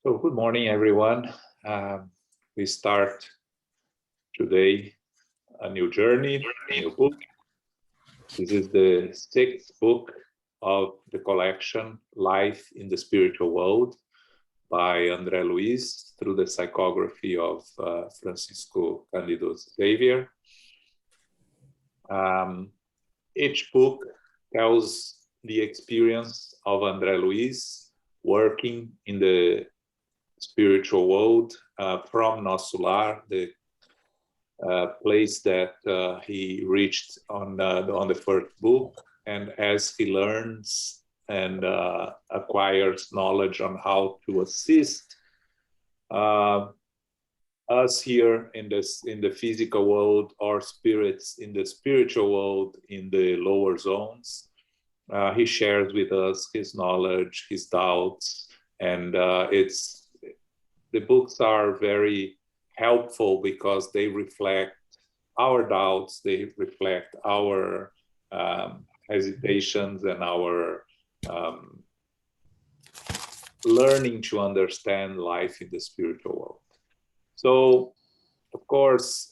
So good morning, everyone. We start today a new journey, a new book. This is the sixth book of the collection, Life in the Spiritual World, by Andre Luiz, through the psychography of Francisco Cândido Xavier. Each book tells the experience of Andre Luiz working in the spiritual world from Nosso Lar, the place that he reached on the first book, and as he learns and acquires knowledge on how to assist us here in the physical world, or spirits in the spiritual world in the lower zones, he shares with us his knowledge, his doubts, and the books are very helpful because they reflect our doubts, they reflect our hesitations and our learning to understand life in the spiritual world. So, of course,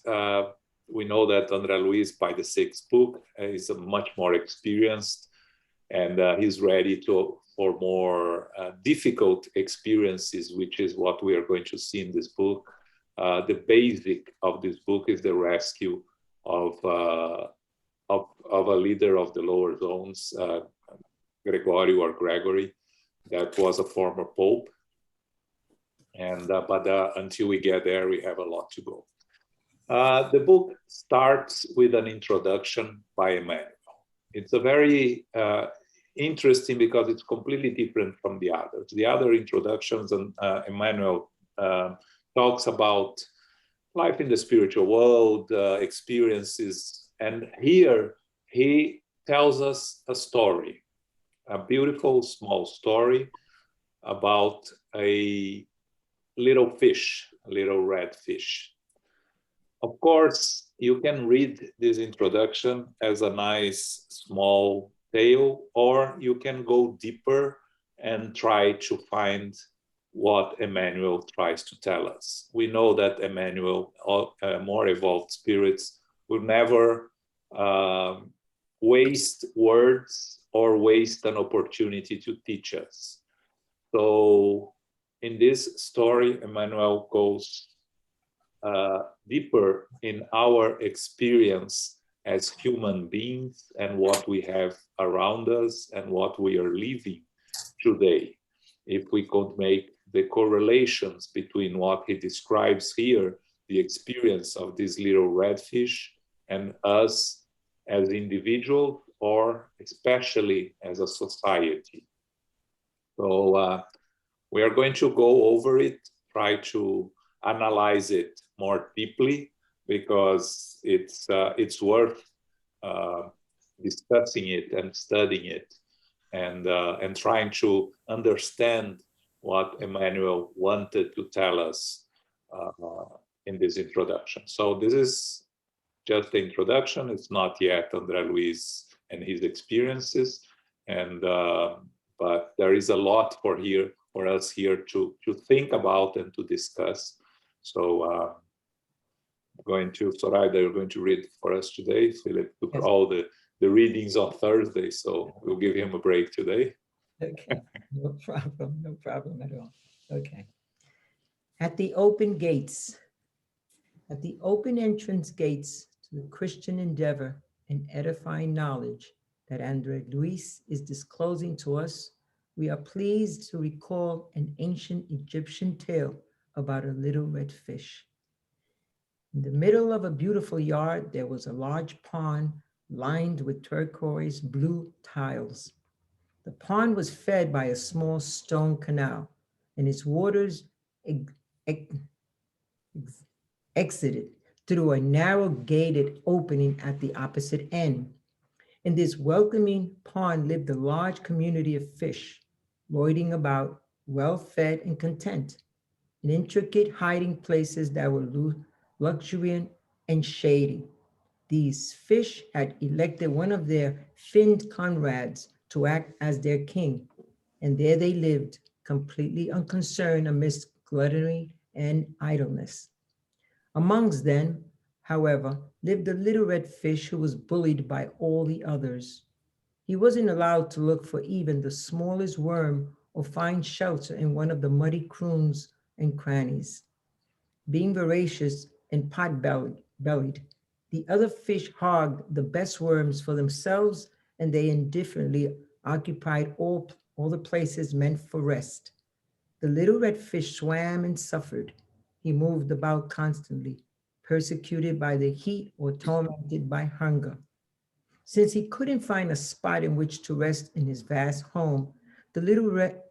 we know that Andre Luiz, by the sixth book, is much more experienced, and he's ready for more difficult experiences, which is what we are going to see in this book. The basic of this book is the rescue of a leader of the lower zones, Gregory, that was a former pope. And but until we get there, we have a lot to go. The book starts with an introduction by Emmanuel. It's a very interesting because it's completely different from the others. The other introductions, and Emmanuel talks about life in the spiritual world, experiences, and here he tells us a story, a beautiful small story about a little fish, a little red fish. Of course, you can read this introduction as a nice small tale, or you can go deeper and try to find what Emmanuel tries to tell us. We know that Emmanuel, more evolved spirits, will never waste words or waste an opportunity to teach us. So in this story, Emmanuel goes deeper in our experience as human beings and what we have around us and what we are living today. If we could make the correlations between what he describes here, the experience of this little redfish, and us as individuals, or especially as a society. So we are going to go over it, try to analyze it more deeply, because it's worth discussing it and studying it, and trying to understand what Emmanuel wanted to tell us in this introduction. So this is just the introduction. It's not yet Andre Luiz and his experiences, and but there is a lot for us here to think about and to discuss. So Zoraida, you're going to read for us today. Philip took all the readings on Thursday, so we'll give him a break today. Okay, no problem at all. Okay. At the open entrance gates to the Christian endeavor and edifying knowledge that Andre Luiz is disclosing to us, we are pleased to recall an ancient Egyptian tale about a little red fish. In the middle of a beautiful yard, there was a large pond lined with turquoise blue tiles. The pond was fed by a small stone canal, and its waters exited through a narrow gated opening at the opposite end. In this welcoming pond lived a large community of fish, loitering about, well-fed and content, in intricate hiding places that were luxuriant and shady. These fish had elected one of their finned comrades to act as their king, and there they lived, completely unconcerned amidst gluttony and idleness. Amongst them, however, lived a little red fish who was bullied by all the others. He wasn't allowed to look for even the smallest worm or find shelter in one of the muddy crooms and crannies. Being voracious and pot-bellied, the other fish hogged the best worms for themselves, and they indifferently occupied all the places meant for rest. The little red fish swam and suffered. He moved about constantly, persecuted by the heat or tormented by hunger. Since he couldn't find a spot in which to rest in his vast home, the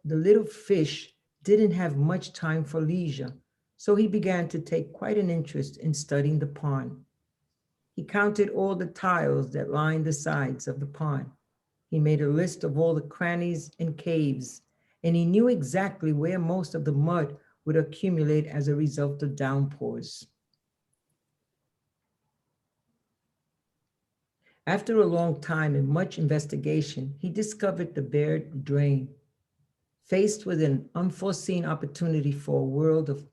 little fish didn't have much time for leisure, so he began to take quite an interest in studying the pond. He counted all the tiles that lined the sides of the pond. He made a list of all the crannies and caves, and he knew exactly where most of the mud would accumulate as a result of downpours. After a long time and much investigation, he discovered the buried drain. Faced with an unforeseen opportunity for a world of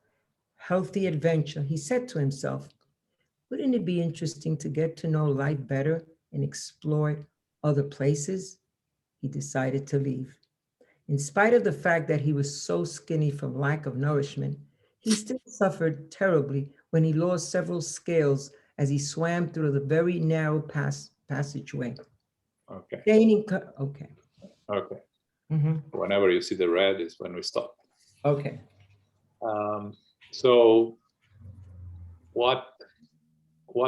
healthy adventure, he said to himself, wouldn't it be interesting to get to know life better and explore other places? He decided to leave. In spite of the fact that he was so skinny from lack of nourishment, he still suffered terribly when he lost several scales as he swam through the very narrow passageway. Okay. Okay. Okay. Mm-hmm. Whenever you see the red is when we stop. Okay. So what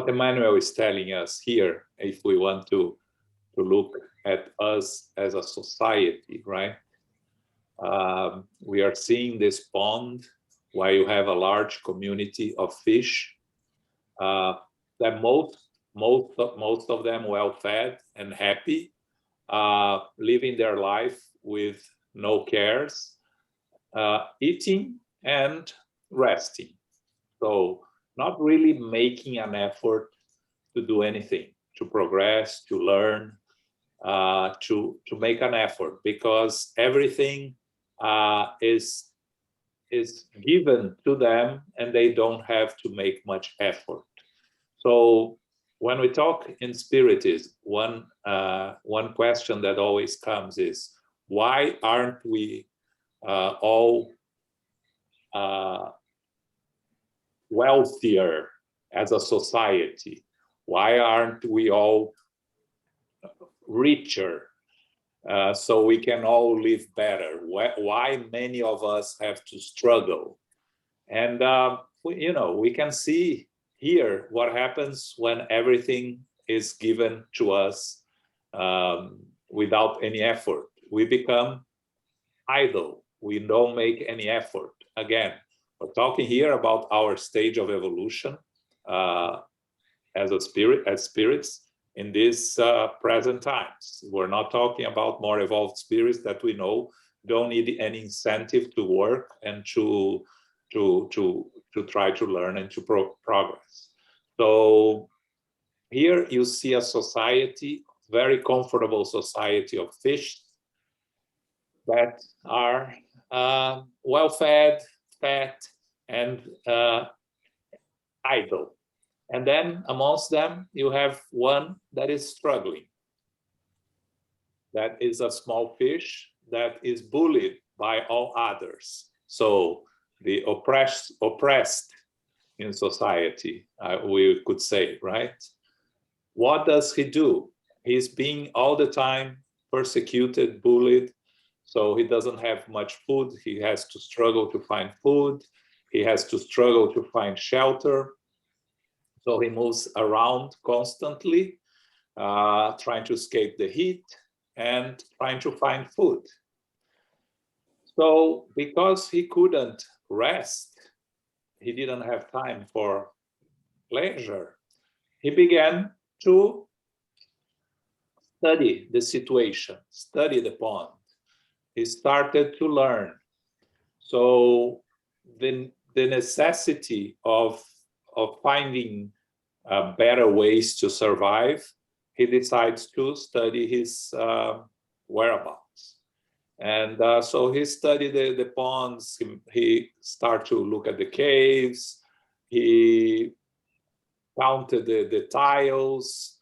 Emmanuel is telling us here, if we want to look at us as a society, right? We are seeing this pond where you have a large community of fish that most of them well fed and happy, living their life with no cares, eating and resting. So not really making an effort to do anything, to progress, to learn, to make an effort, because everything is given to them and they don't have to make much effort. So when we talk in Spiritism, one question that always comes is, why aren't we all wealthier as a society? Why aren't we all richer so we can all live better? Why many of us have to struggle? And we can see here what happens when everything is given to us without any effort. We become idle. We don't make any effort. Again, we're talking here about our stage of evolution as spirits in these present times. We're not talking about more evolved spirits that we know don't need any incentive to work and to try to learn and to progress. So here you see a society, very comfortable society of fish that are well-fed, fat, and idle. And then amongst them, you have one that is struggling. That is a small fish that is bullied by all others. So the oppressed in society, we could say, right? What does he do? He's being all the time persecuted, bullied, so he doesn't have much food. He has to struggle to find food. He has to struggle to find shelter. So he moves around constantly, trying to escape the heat and trying to find food. So because he couldn't rest, he didn't have time for leisure, he began to study the situation, study the pond. He started to learn. So the necessity of finding better ways to survive, he decides to study his whereabouts. And so he studied the ponds, he started to look at the caves, he counted the tiles,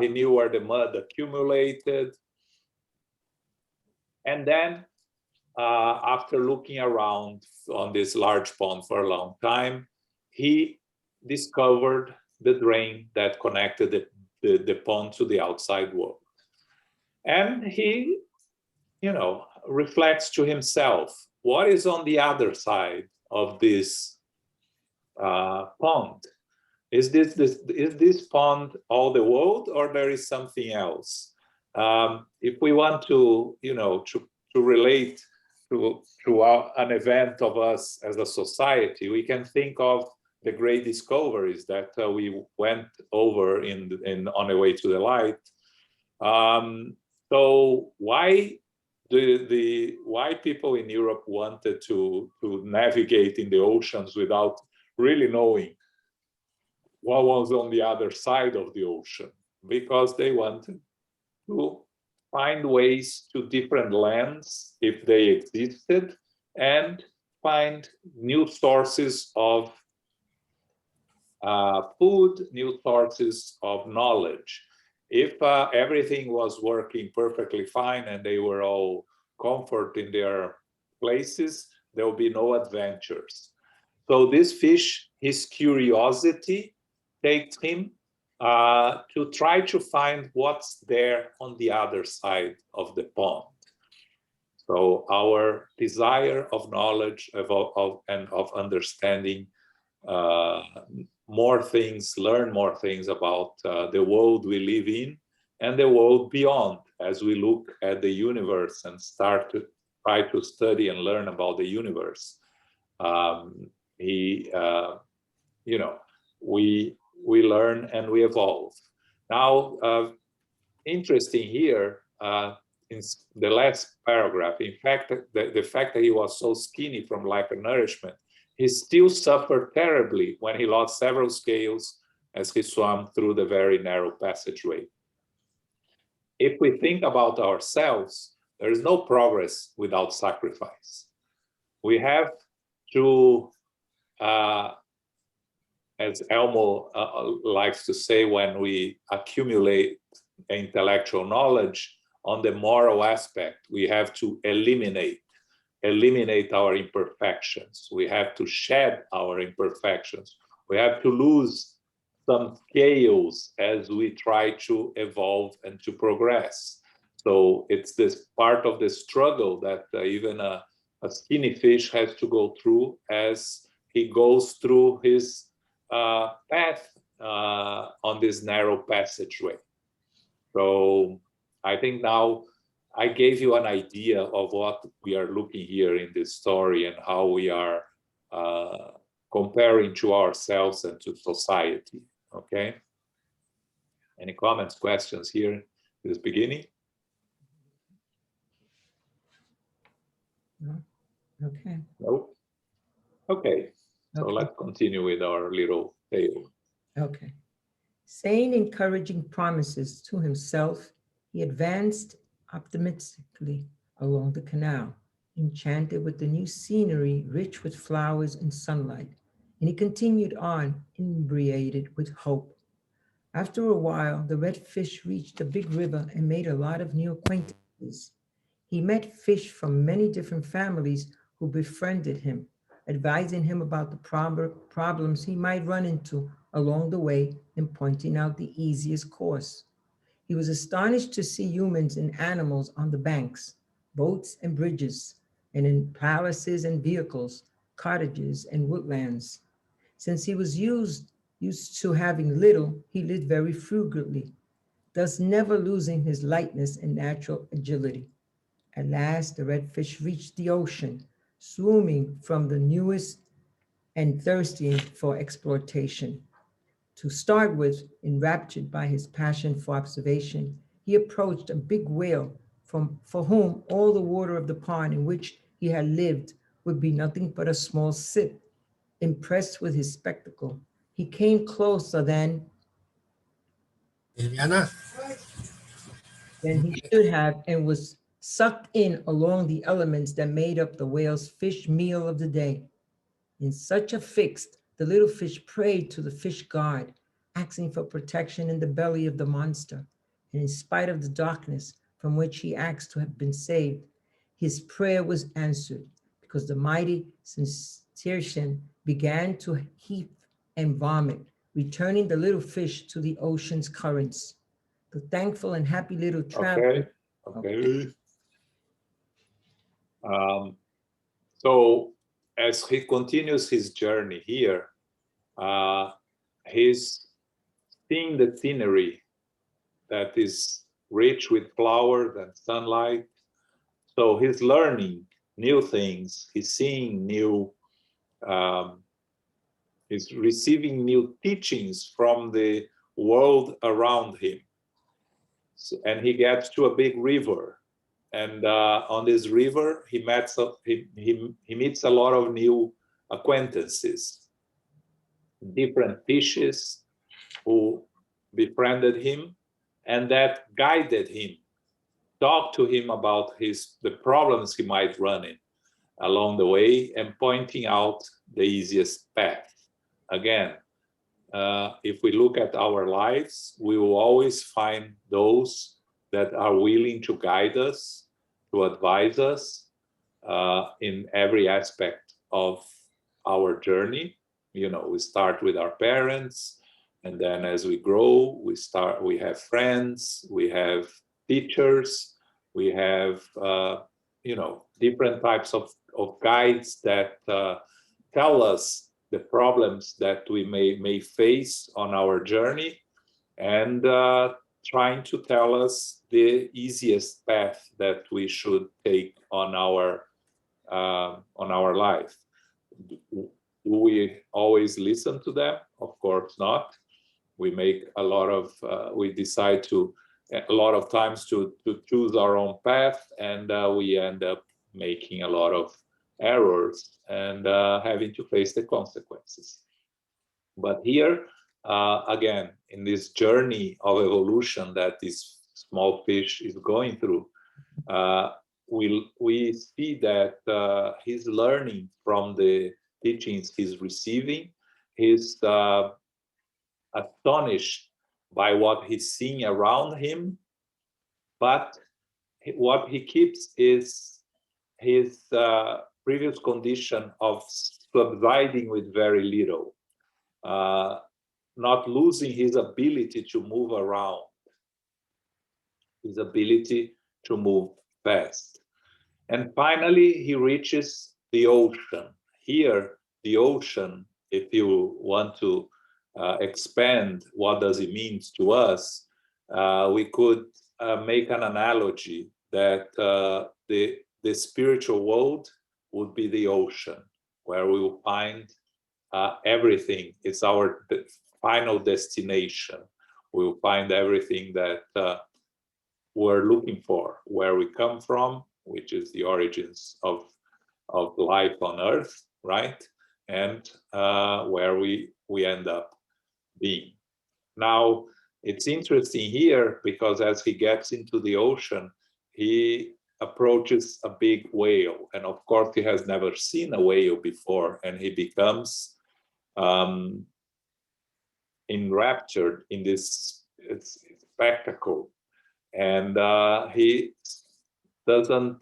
he knew where the mud accumulated. And then after looking around on this large pond for a long time, he discovered the drain that connected the pond to the outside world. And he, you know, reflects to himself, what is on the other side of this pond? Is this pond all the world, or there is something else? If we want to, you know, to relate to an event of us as a society, we can think of the great discoveries that we went over on the way to the light. So why why people in Europe wanted to navigate in the oceans without really knowing what was on the other side of the ocean? Because they wanted to find ways to different lands, if they existed, and find new sources of food, new sources of knowledge. If everything was working perfectly fine and they were all comfort in their places, there will be no adventures. So this fish, his curiosity takes him to try to find what's there on the other side of the pond. So our desire of knowledge and of understanding more things, learn more things about the world we live in and the world beyond, as we look at the universe and start to try to study and learn about the universe. You know, we learn and we evolve. Now, interesting here, in the last paragraph, in fact, the fact that he was so skinny from lack of nourishment, he still suffered terribly when he lost several scales as he swam through the very narrow passageway. If we think about ourselves, there is no progress without sacrifice. We have to, as Elmo likes to say, when we accumulate intellectual knowledge, on the moral aspect, we have to eliminate our imperfections. We have to shed our imperfections. We have to lose some scales as we try to evolve and to progress. So it's this part of the struggle that even a skinny fish has to go through as he goes through his path on this narrow passageway. So I think now I gave you an idea of what we are looking here in this story and how we are comparing to ourselves and to society, okay? Any comments, questions here in this beginning? No? Okay. No? Okay, so let's continue with our little tale. Okay. Saying encouraging promises to himself, he advanced optimistically along the canal, enchanted with the new scenery rich with flowers and sunlight, and he continued on, inebriated with hope. After a while, the red fish reached a big river and made a lot of new acquaintances. He met fish from many different families who befriended him, advising him about the problems he might run into along the way and pointing out the easiest course. He was astonished to see humans and animals on the banks, boats and bridges, and in palaces and vehicles, cottages and woodlands. Since he was used to having little, he lived very frugally, thus never losing his lightness and natural agility. At last, the redfish reached the ocean, swimming from the newest and thirsting for exploitation. To start with, enraptured by his passion for observation, he approached a big whale for whom all the water of the pond in which he had lived would be nothing but a small sip. Impressed with his spectacle, he came closer than he should have and was sucked in along the elements that made up the whale's fish meal of the day. In such a fix, the little fish prayed to the fish god, asking for protection in the belly of the monster. And in spite of the darkness from which he asked to have been saved, his prayer was answered because the mighty cetacean began to heave and vomit, returning the little fish to the ocean's currents. The thankful and happy little traveler. Okay. So as he continues his journey here, he's seeing the scenery that is rich with flowers and sunlight. So he's learning new things. He's seeing new, he's receiving new teachings from the world around him. So, and he gets to a big river. And on this river, he meets a lot of new acquaintances, different fishes who befriended him and that guided him, talked to him about the problems he might run in along the way and pointing out the easiest path. Again, if we look at our lives, we will always find those that are willing to guide us, to advise us in every aspect of our journey. You know, we start with our parents, and then as we grow, we have friends, we have teachers, we have, you know, different types of guides that tell us the problems that we may face on our journey, and trying to tell us the easiest path that we should take on our life. Do we always listen to them? Of course not. We make a lot of, we decide to, a lot of times to choose our own path, and we end up making a lot of errors and having to face the consequences. But here, again, in this journey of evolution that this small fish is going through, we see that he's learning from the teachings he's receiving. He's astonished by what he's seeing around him, but what he keeps is his previous condition of subsiding with very little, not losing his ability to move around, his ability to move fast. And finally, he reaches the ocean. Here, the ocean, if you want to expand what does it mean to us, we could make an analogy that the spiritual world would be the ocean, where we will find everything. It's our final destination. We will find everything that we're looking for, where we come from, which is the origins of life on Earth, right? And where we end up being. Now, it's interesting here because as he gets into the ocean, he approaches a big whale. And of course, he has never seen a whale before, and he becomes enraptured in this spectacle. And he doesn't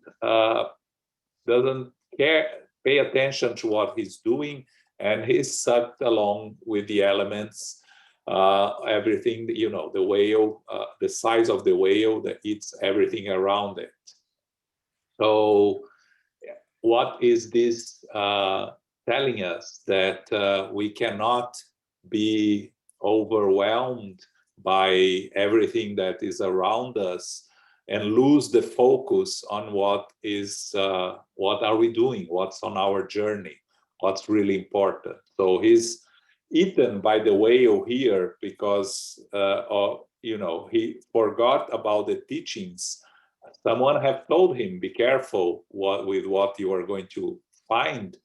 pay attention to what he's doing, and he's sucked along with the elements. Everything, you know, the whale, the size of the whale that eats everything around it. So what is this telling us? That we cannot be overwhelmed by everything that is around us and lose the focus on what are we doing, what's on our journey, what's really important. So he's eaten by the whale here because you know, he forgot about the teachings. Someone have told him, be careful with what you are going to find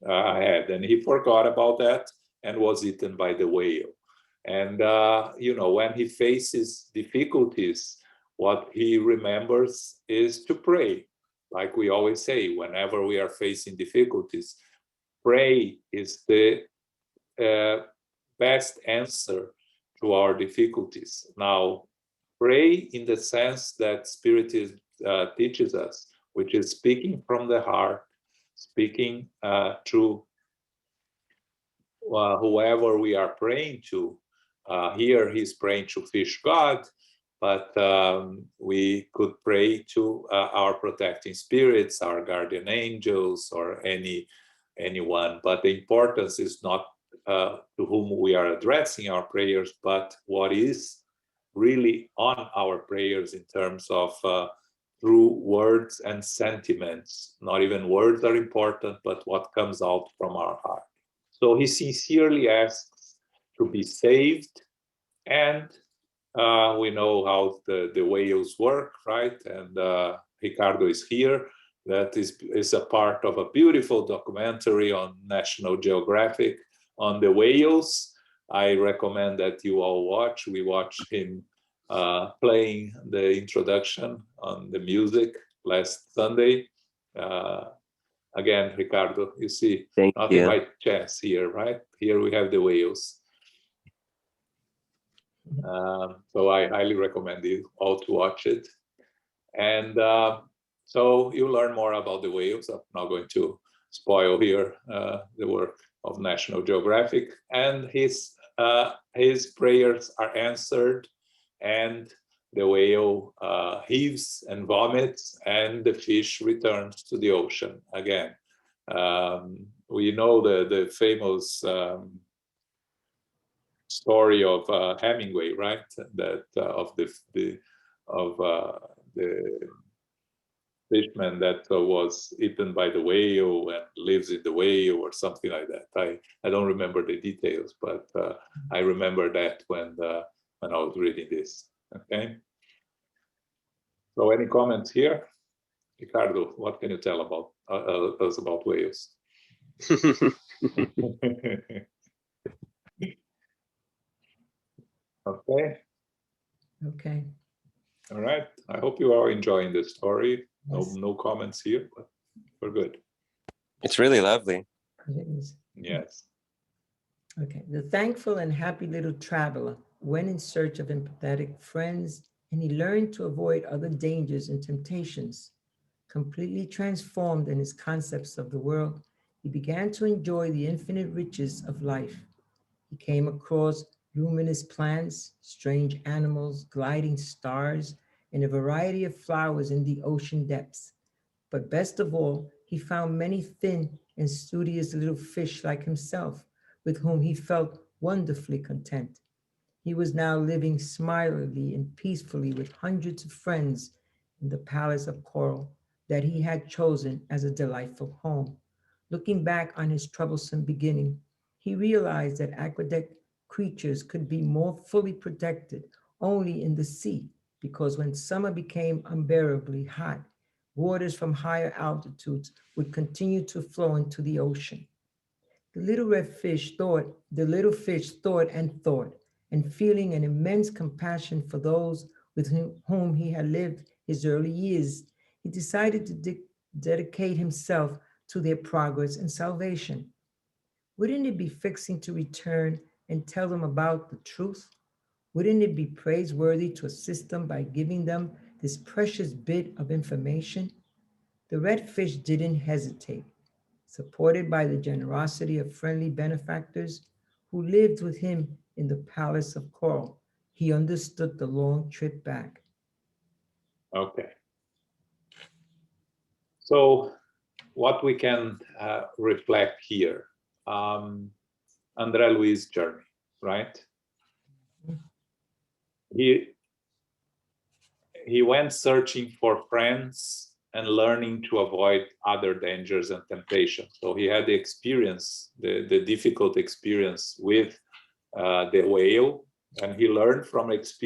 ahead, and he forgot about that and was eaten by the whale. And you know, when he faces difficulties, what he remembers is to pray. Like we always say, whenever we are facing difficulties, pray is the best answer to our difficulties. Now, pray in the sense that Spirit teaches us, which is speaking from the heart, speaking to whoever we are praying to. Here he's praying to fish God, but we could pray to our protecting spirits, our guardian angels, or anyone. But the importance is not to whom we are addressing our prayers, but what is really on our prayers in terms of through words and sentiments. Not even words are important, but what comes out from our heart. So he sincerely asks to be saved, and we know how the whales work, right? And Ricardo is here. That is a part of a beautiful documentary on National Geographic on the whales. I recommend that you all watch. We watched him playing the introduction on the music last Sunday. Again, Ricardo, you see, nothing by chance here, right? Here we have the whales. So I highly recommend you all to watch it. And so you learn more about the whales. I'm not going to spoil here the work of National Geographic. And his prayers are answered, and the whale heaves and vomits, and the fish returns to the ocean again. We know the famous story of Hemingway, right? That of the fishman that was eaten by the whale and lives in the whale or something like that. I don't remember the details, but I remember that when I was reading this. Okay. So any comments here? Ricardo, what can you tell about us about whales? Okay. Okay. All right. I hope you are enjoying this story. Yes. No comments here, but we're good. It's really lovely. It is. Yes. Okay. The thankful and happy little traveler went in search of empathetic friends, and he learned to avoid other dangers and temptations. Completely transformed in his concepts of the world, he began to enjoy the infinite riches of life. He came across luminous plants, strange animals, gliding stars, and a variety of flowers in the ocean depths. But best of all, he found many thin and studious little fish like himself, with whom he felt wonderfully content. He was now living smilingly and peacefully with hundreds of friends in the palace of coral that he had chosen as a delightful home. Looking back on his troublesome beginning, he realized that aquatic creatures could be more fully protected only in the sea, because when summer became unbearably hot, waters from higher altitudes would continue to flow into the ocean. The little fish thought and thought, and feeling an immense compassion for those with whom he had lived his early years, he decided to dedicate himself to their progress and salvation. Wouldn't it be fixing to return and tell them about the truth? Wouldn't it be praiseworthy to assist them by giving them this precious bit of information? The red fish didn't hesitate. Supported by the generosity of friendly benefactors who lived with him in the palace of coral, he understood the long trip back. Okay. So what we can reflect here, Andre Luiz journey, right? He went searching for friends and learning to avoid other dangers and temptations. So he had the experience, the difficult experience with the whale, and he learned from this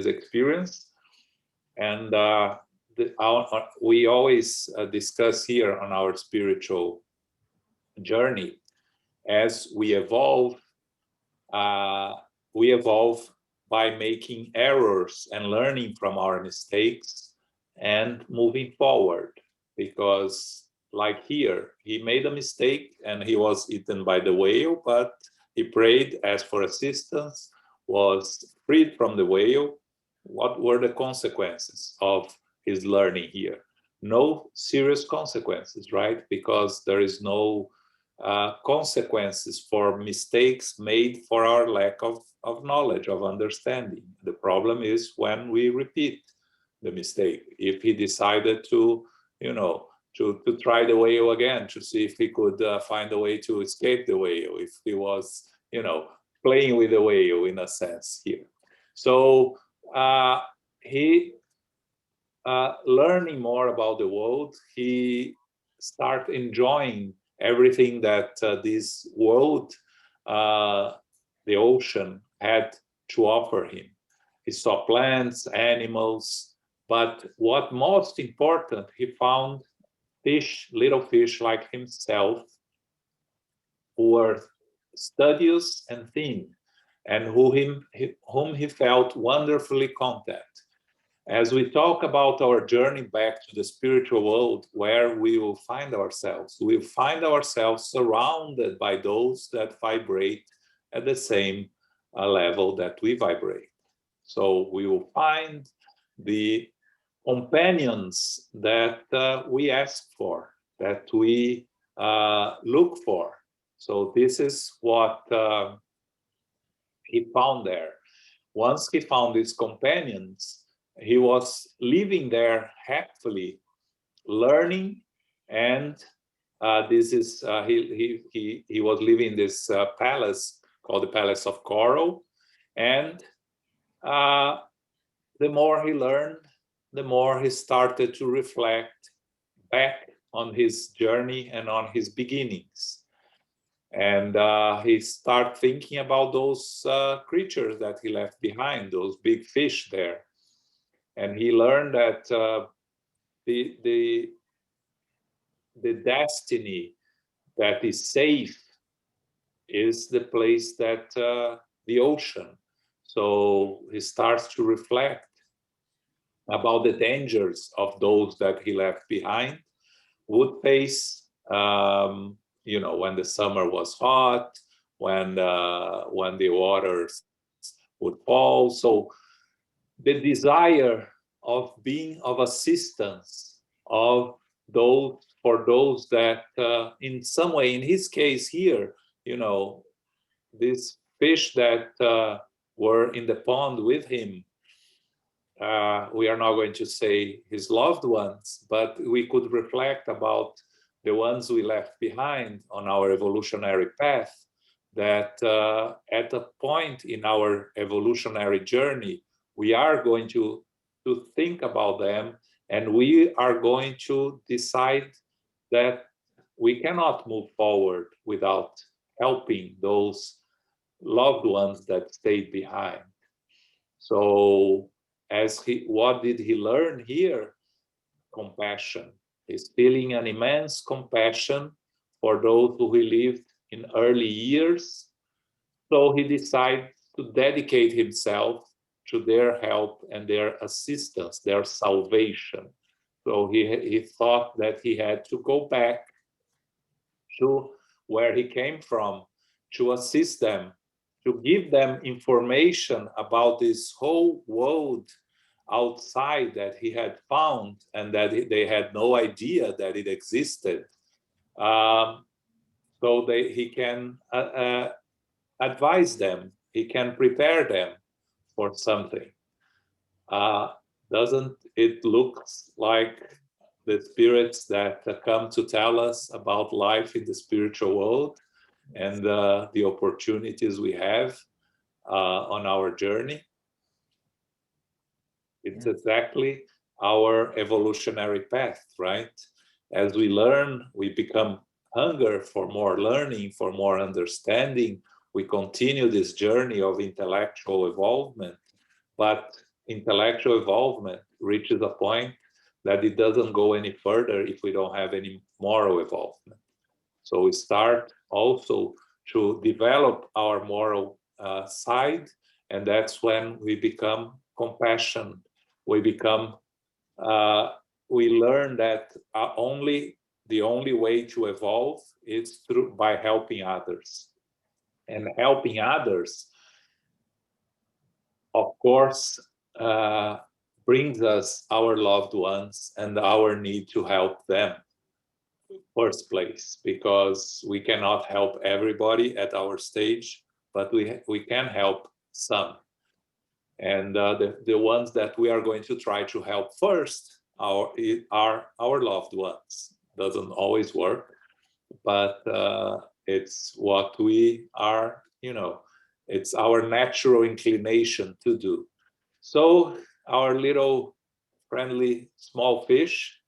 experience. And we always discuss here on our spiritual journey, as we evolve by making errors and learning from our mistakes and moving forward. Because like here, he made a mistake and he was eaten by the whale, but he prayed, asked for assistance, was freed from the whale. What were the consequences of his learning here? No serious consequences, right? Because there is no consequences for mistakes made for our lack of knowledge, of understanding. The problem is when we repeat the mistake. If he decided to, to try the whale again, to see if he could find a way to escape the whale, if he was, playing with the whale in a sense here. So he, learning more about the world, he start enjoying everything that this world, the ocean, had to offer him. He saw plants, animals, but what most important, he found fish, little fish like himself, who were studious and thin, and whom he felt wonderfully content. As we talk about our journey back to the spiritual world, where we will find ourselves, we will find ourselves surrounded by those that vibrate at the same level that we vibrate. So we will find the companions that we ask for, that we look for. So this is what he found there. Once he found his companions, he was living there happily, learning, and this is he was living in this palace called the Palace of Coral, and the more he learned, the more he started to reflect back on his journey and on his beginnings. And he started thinking about those creatures that he left behind, those big fish there. And he learned that the destiny that is safe is the place that the ocean. So he starts to reflect about the dangers of those that he left behind, would face, when the summer was hot, when the waters would fall. So the desire of being of assistance of those, for those that in some way, in his case here, these fish that were in the pond with him, we are not going to say his loved ones, but we could reflect about the ones we left behind on our evolutionary path, that at a point in our evolutionary journey, we are going to think about them, and we are going to decide that we cannot move forward without helping those loved ones that stayed behind. So what did he learn here? Compassion. He's feeling an immense compassion for those who he lived in early years. So he decided to dedicate himself to their help and their assistance, their salvation. So he thought that he had to go back to where he came from, to assist them, to give them information about this whole world outside that he had found and that they had no idea that it existed. So he can advise them, he can prepare them for something. Doesn't it look like the spirits that come to tell us about life in the spiritual world and the opportunities we have on our journey? It's exactly our evolutionary path, right? As we learn, we become hunger for more learning, for more understanding. We continue this journey of intellectual evolvement, but intellectual evolvement reaches a point that it doesn't go any further if we don't have any moral evolvement. So we start also to develop our moral side, And that's when we become compassion. We become, we learn that the only way to evolve is by helping others. And helping others, of course, brings us our loved ones and our need to help them first place, because we cannot help everybody at our stage, but we can help some. And the ones that we are going to try to help first are our loved ones. Doesn't always work, but it's what we are, it's our natural inclination to do. So our little friendly small fish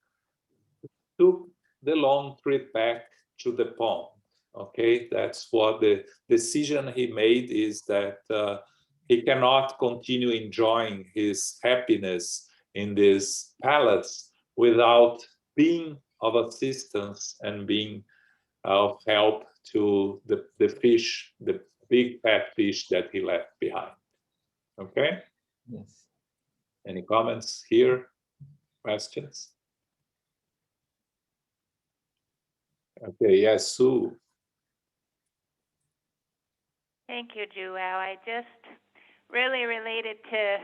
took the long trip back to the pond. Okay, that's what the decision he made is, that he cannot continue enjoying his happiness in this palace without being of assistance and being of help to the fish, the big fat fish that he left behind. Okay? Yes. Any comments here? Questions? Okay, yes, Sue. Thank you, Joel. I just really related to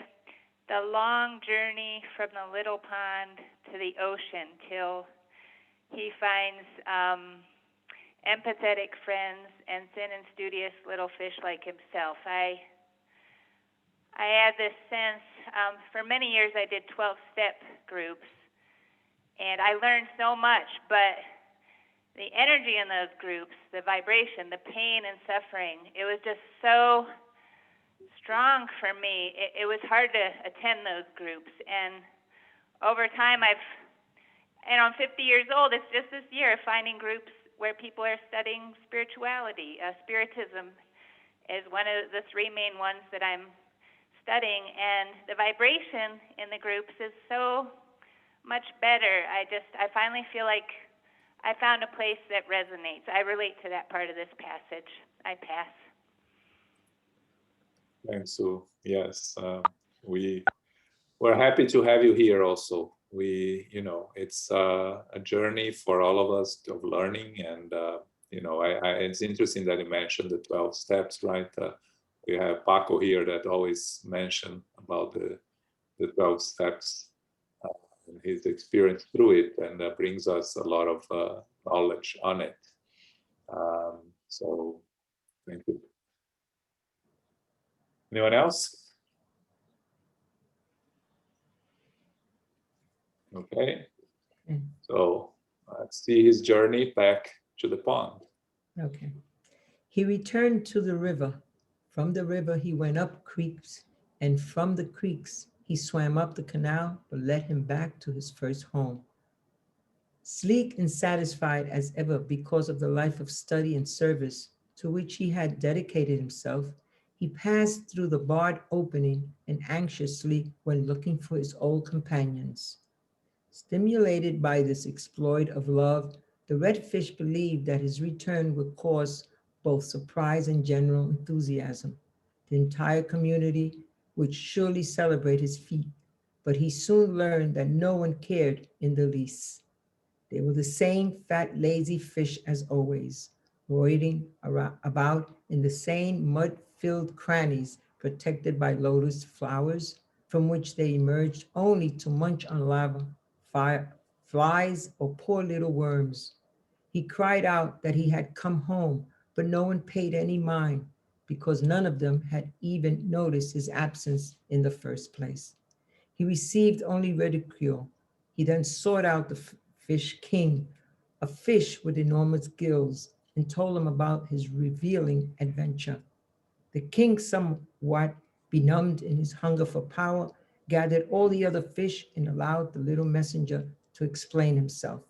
the long journey from the little pond to the ocean till he finds empathetic friends and thin and studious little fish like himself. I had this sense, for many years I did 12-step groups, and I learned so much, but the energy in those groups, the vibration, the pain and suffering, it was just so strong for me. It was hard to attend those groups. And over time, I'm 50 years old. It's just this year finding groups where people are studying spirituality. Spiritism is one of the three main ones that I'm studying. And the vibration in the groups is so much better. I finally feel like I found a place that resonates. I relate to that part of this passage. I pass. Thanks, Sue. Yes, we're happy to have you here also. It's a journey for all of us of learning, and it's interesting that you mentioned the 12 steps, right? We have Paco here that always mention about the 12 steps and his experience through it, and that brings us a lot of knowledge on it. So thank you. Anyone else? Okay. So let's see his journey back to the pond. Okay. He returned to the river. From the river, he went up creeks, and from the creeks, he swam up the canal, but led him back to his first home. Sleek and satisfied as ever because of the life of study and service to which he had dedicated himself, he passed through the barred opening and anxiously went looking for his old companions. Stimulated by this exploit of love, the redfish believed that his return would cause both surprise and general enthusiasm. The entire community would surely celebrate his feat, but he soon learned that no one cared in the least. They were the same fat, lazy fish as always, loitering about in the same mud-filled crannies protected by lotus flowers, from which they emerged only to munch on lava, flies, or poor little worms. He cried out that he had come home, but no one paid any mind, because none of them had even noticed his absence in the first place. He received only ridicule. He then sought out the fish king, a fish with enormous gills, and told him about his revealing adventure. The king, somewhat benumbed in his hunger for power, gathered all the other fish and allowed the little messenger to explain himself.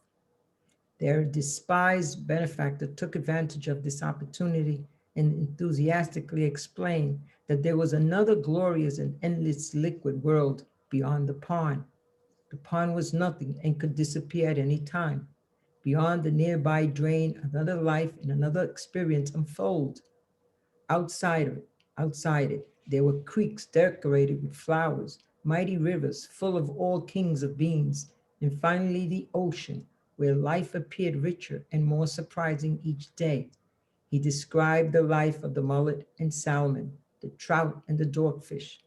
Their despised benefactor took advantage of this opportunity and enthusiastically explained that there was another glorious and endless liquid world beyond the pond. The pond was nothing and could disappear at any time. Beyond the nearby drain, another life and another experience unfold. Outside it, There were creeks decorated with flowers, mighty rivers full of all kings of beings, and finally the ocean, where life appeared richer and more surprising each day. He described the life of the mullet and salmon, the trout and the dogfish.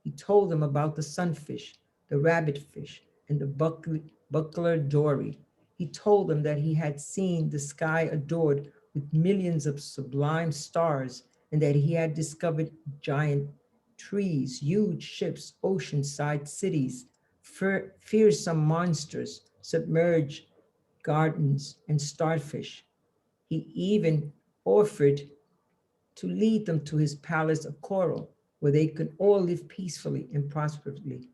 He told them about the sunfish, the rabbitfish, and the buckler dory. He told them that he had seen the sky adored with millions of sublime stars, and that he had discovered giant trees, huge ships, ocean-side cities, fearsome monsters, submerged gardens, and starfish. He even offered to lead them to his palace of coral, where they could all live peacefully and prosperously.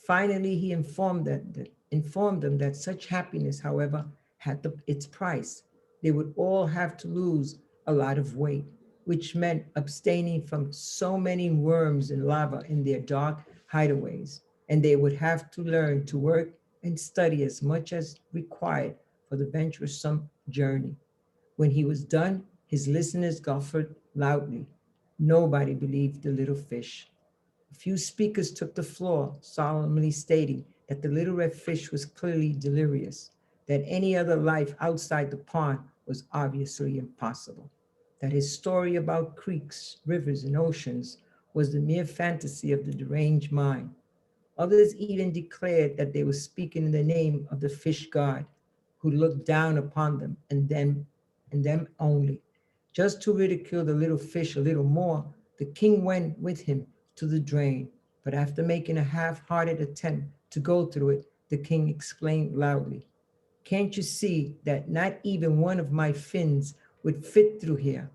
Finally, he informed them that such happiness, however, had its price. They would all have to lose a lot of weight, which meant abstaining from so many worms and lava in their dark hideaways, and they would have to learn to work and study as much as required for the venturesome journey. When he was done, his listeners guffawed loudly. Nobody believed the little fish. A few speakers took the floor, solemnly stating that the little red fish was clearly delirious, that any other life outside the pond was obviously impossible, that his story about creeks, rivers, and oceans was the mere fantasy of the deranged mind. Others even declared that they were speaking in the name of the fish god, who looked down upon them and them only. Just to ridicule the little fish a little more, the king went with him to the drain. But after making a half-hearted attempt to go through it, the king exclaimed loudly, "Can't you see that not even one of my fins would fit through here?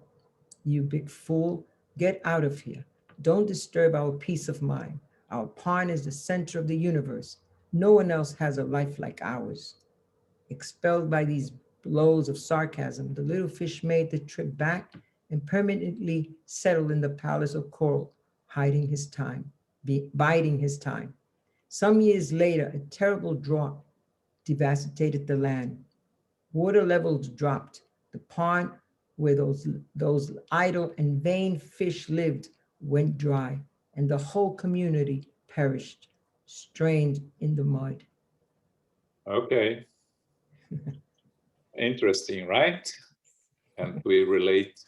You big fool, get out of here. Don't disturb our peace of mind. Our pond is the center of the universe. No one else has a life like ours." Expelled by these blows of sarcasm, the little fish made the trip back and permanently settled in the palace of coral, biding his time. Some years later, a terrible drought devastated the land. Water levels dropped. The pond where those idle and vain fish lived went dry, and the whole community perished, strained in the mud. Okay, interesting, right? And we relate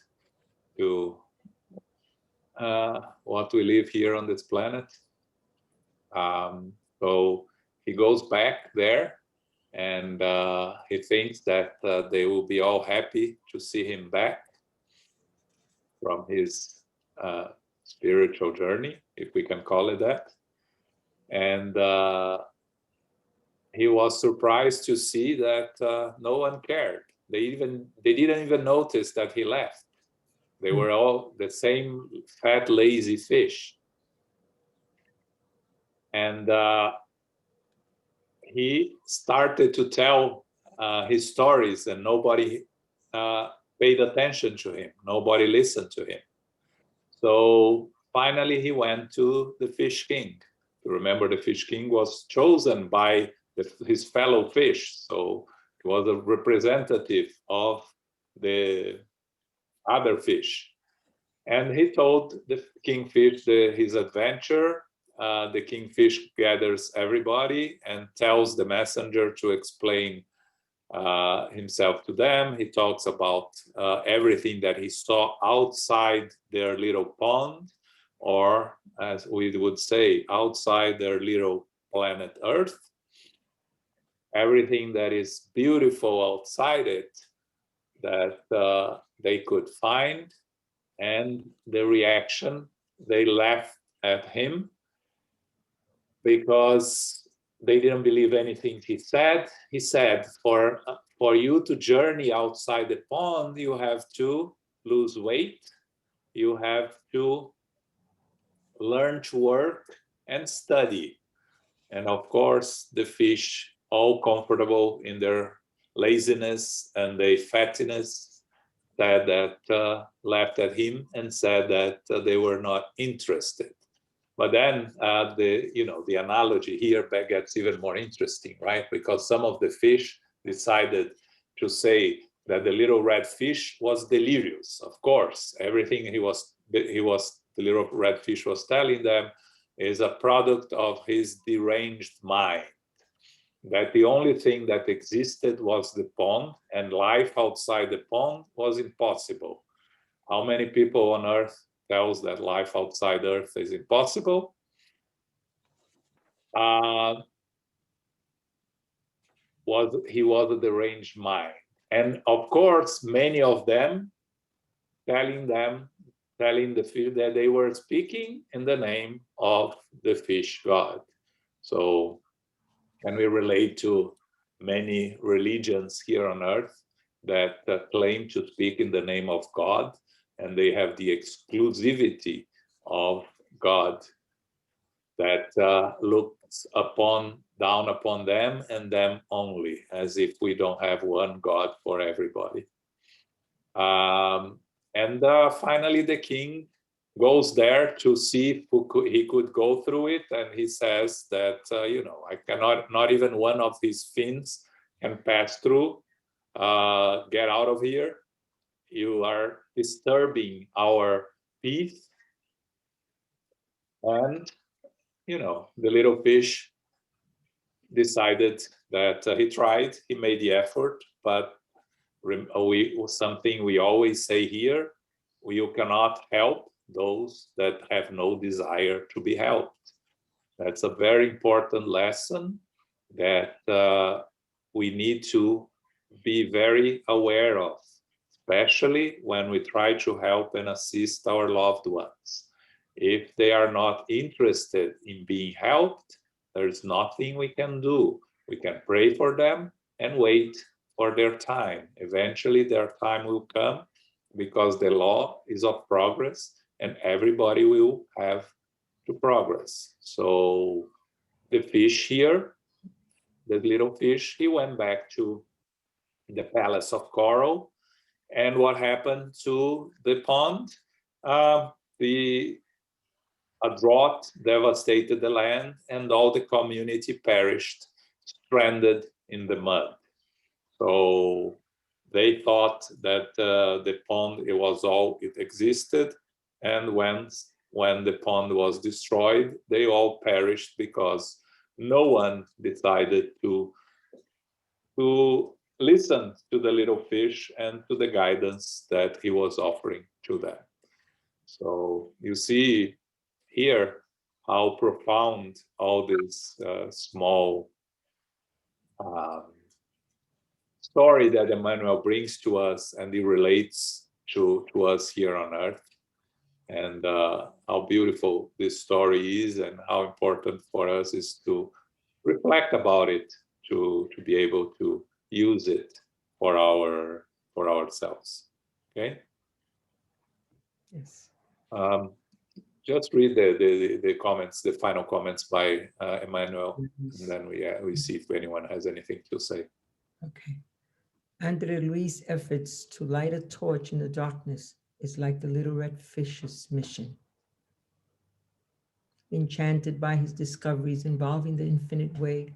to what we live here on this planet. So he goes back there, and he thinks that they will be all happy to see him back from his spiritual journey, if we can call it that. And he was surprised to see that no one cared. They didn't even notice that he left. They were all the same fat, lazy fish. And he started to tell his stories, and nobody paid attention to him. Nobody listened to him. So finally, he went to the Fish King. Remember, the Fish King was chosen by his fellow fish. So he was a representative of the other fish. And he told the kingfish his adventure. The kingfish gathers everybody and tells the messenger to explain himself to them. He talks about everything that he saw outside their little pond, or as we would say, outside their little planet Earth. Everything that is beautiful outside it that they could find, and the reaction, they laughed at him because they didn't believe anything he said. He said, for you to journey outside the pond, you have to lose weight, you have to learn to work and study. And of course, the fish, all comfortable in their laziness and their fattiness, said that, laughed at him and said that they were not interested. But then the analogy here gets even more interesting, right? Because some of the fish decided to say that the little red fish was delirious. Of course, everything he was the little red fish was telling them is a product of his deranged mind. That the only thing that existed was the pond, and life outside the pond was impossible. How many people on earth tells that life outside earth is impossible? He was a deranged mind. And of course, many of them telling the fish that they were speaking in the name of the fish god. So can we relate to many religions here on earth that claim to speak in the name of God, and they have the exclusivity of God that looks down upon them and them only, as if we don't have one God for everybody. And finally, the king goes there to see if he could go through it, and he says that I cannot, not even one of these fins can pass through. Get out of here! You are disturbing our peace. And the little fish decided that he made the effort, but something we always say here: you cannot help those that have no desire to be helped. That's a very important lesson that we need to be very aware of, especially when we try to help and assist our loved ones. If they are not interested in being helped, there's nothing we can do. We can pray for them and wait for their time. Eventually their time will come, because the law is of progress and everybody will have to progress. So the fish here, the little fish, he went back to the palace of coral. And what happened to the pond? A drought devastated the land, and all the community perished, stranded in the mud. So they thought that the pond, it was all it existed, and when the pond was destroyed, they all perished because no one decided to listen to the little fish and to the guidance that he was offering to them. So you see here how profound all this small story that Emmanuel brings to us, and he relates to us here on earth, and how beautiful this story is, and how important for us is to reflect about it, to be able to use it for ourselves. Okay. Yes. Just read the comments, the final comments by Emmanuel, Yes. and then we see if anyone has anything to say. Okay. Andre Luiz' efforts to light a torch in the darkness is like the little red fish's mission. Enchanted by his discoveries involving the infinite way,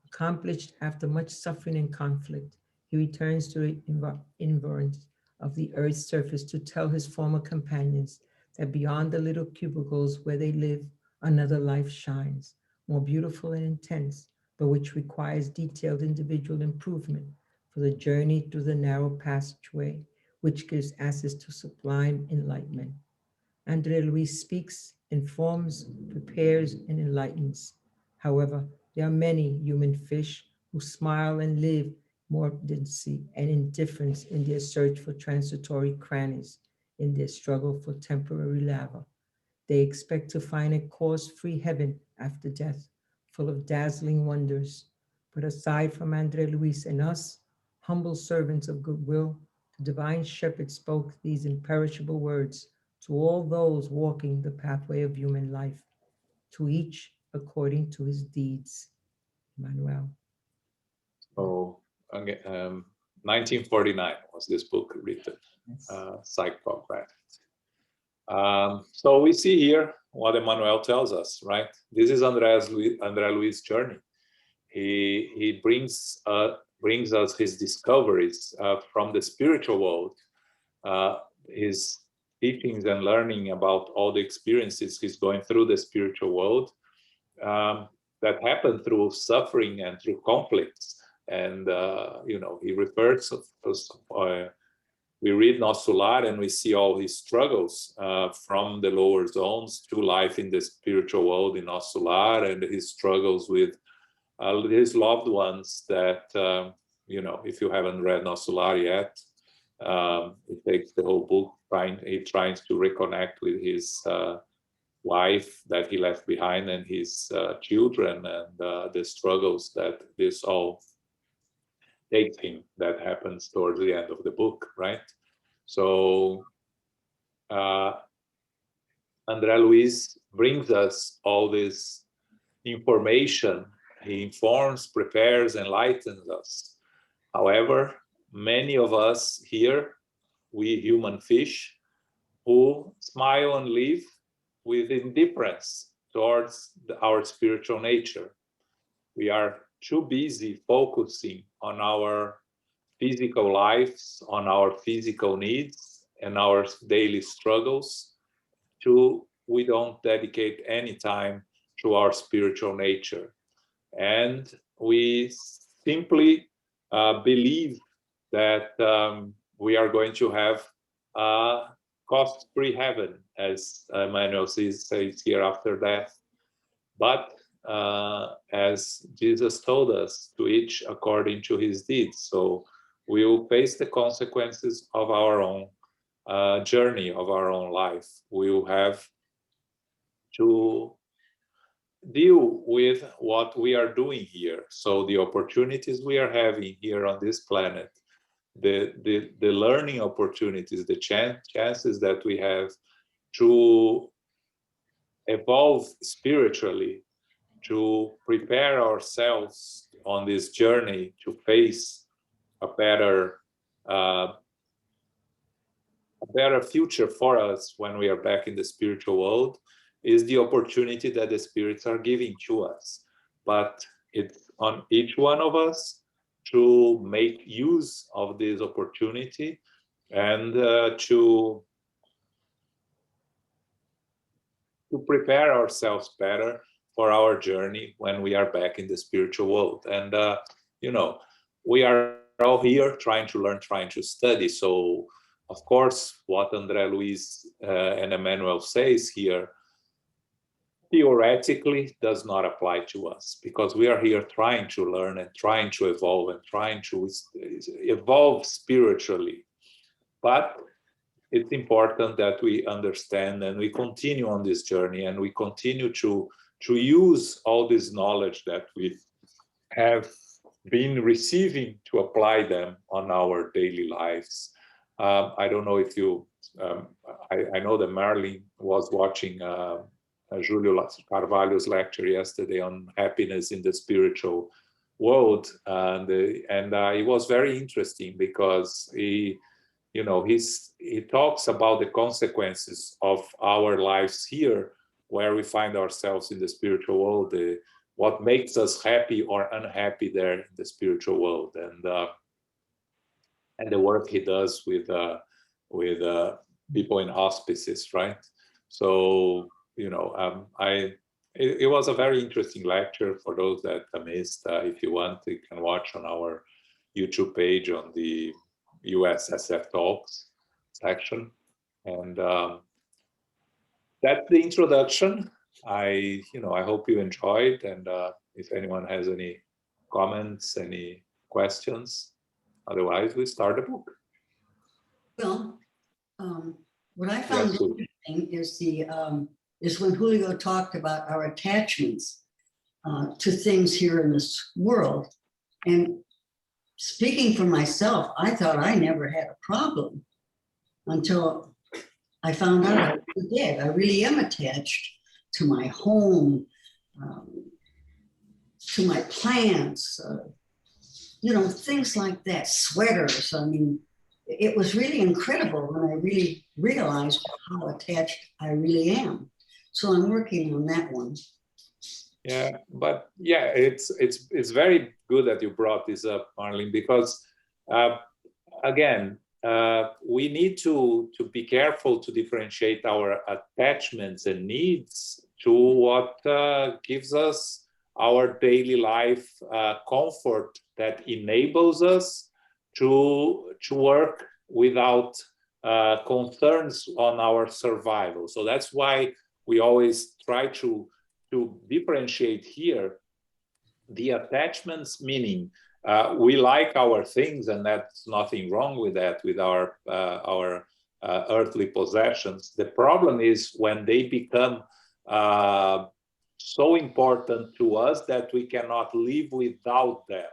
accomplished after much suffering and conflict, he returns to the environs of the earth's surface to tell his former companions that beyond the little cubicles where they live, another life shines, more beautiful and intense, but which requires detailed individual improvement for the journey through the narrow passageway, which gives access to sublime enlightenment. Andre Luiz speaks, informs, prepares, and enlightens. However, there are many human fish who smile and live mordancy and indifference in their search for transitory crannies, in their struggle for temporary lava. They expect to find a course-free heaven after death, full of dazzling wonders. But aside from Andre Luiz and us, humble servants of goodwill, the divine shepherd spoke these imperishable words to all those walking the pathway of human life, to each according to his deeds. Emmanuel. So 1949 was this book written, Yes. psychography. So we see here what Emmanuel tells us, right? This is Andre Luiz's journey. He brings us his discoveries from the spiritual world, his teachings and learning about all the experiences he's going through the spiritual world that happen through suffering and through conflicts. And, you know, he refers to, we read No Solar and we see all his struggles from the lower zones to life in the spiritual world in No Solar, and his struggles with his loved ones that, you know, if you haven't read No Solar yet, it takes the whole book, he tries to reconnect with his wife that he left behind and his children, and the struggles that this all takes him, that happens towards the end of the book, right? So Andre Luiz brings us all this information. He informs, prepares, enlightens us. However, many of us here, we human fish, who smile and live with indifference towards our spiritual nature. We are too busy focusing on our physical lives, on our physical needs and our daily struggles, we don't dedicate any time to our spiritual nature. And we simply believe that we are going to have a cost-free heaven, as Emmanuel says here, after death. But as Jesus told us, to each according to his deeds. So we will face the consequences of our own journey, of our own life. We will have to deal with what we are doing here. So the opportunities we are having here on this planet, the learning opportunities, the chances that we have to evolve spiritually, to prepare ourselves on this journey to face a better future for us when we are back in the spiritual world, is the opportunity that the spirits are giving to us. But it's on each one of us to make use of this opportunity and to prepare ourselves better for our journey when we are back in the spiritual world. And, you know, we are all here trying to learn, trying to study. So, of course, what Andre Luiz and Emmanuel says here theoretically does not apply to us, because we are here trying to learn and trying to evolve and trying to evolve spiritually. But it's important that we understand and we continue on this journey, and we continue to use all this knowledge that we have been receiving to apply them on our daily lives. I don't know if you, I know that Marilyn was watching Julio Carvalho's lecture yesterday on happiness in the spiritual world, and it was very interesting because he talks about the consequences of our lives here, where we find ourselves in the spiritual world, what makes us happy or unhappy there in the spiritual world, and the work he does with people in hospices, right? So, you know, it was a very interesting lecture. For those that missed, if you want, you can watch on our YouTube page on the USSF Talks section. And that's the introduction. I hope you enjoyed, and if anyone has any comments, any questions, otherwise we start the book. Well, what I found interesting is when Julio talked about our attachments to things here in this world. And speaking for myself, I thought I never had a problem until I found out I really did. I really am attached to my home, to my plants, you know, things like that, sweaters. I mean, it was really incredible when I really realized how attached I really am. So I'm working on that one. Yeah, but yeah, it's very good that you brought this up, Marlene, because again, we need to be careful to differentiate our attachments and needs to what gives us our daily life comfort that enables us to work without concerns on our survival. So that's why we always try to differentiate here the attachments, meaning we like our things, and that's nothing wrong with that, with our earthly possessions. The problem is when they become so important to us that we cannot live without them.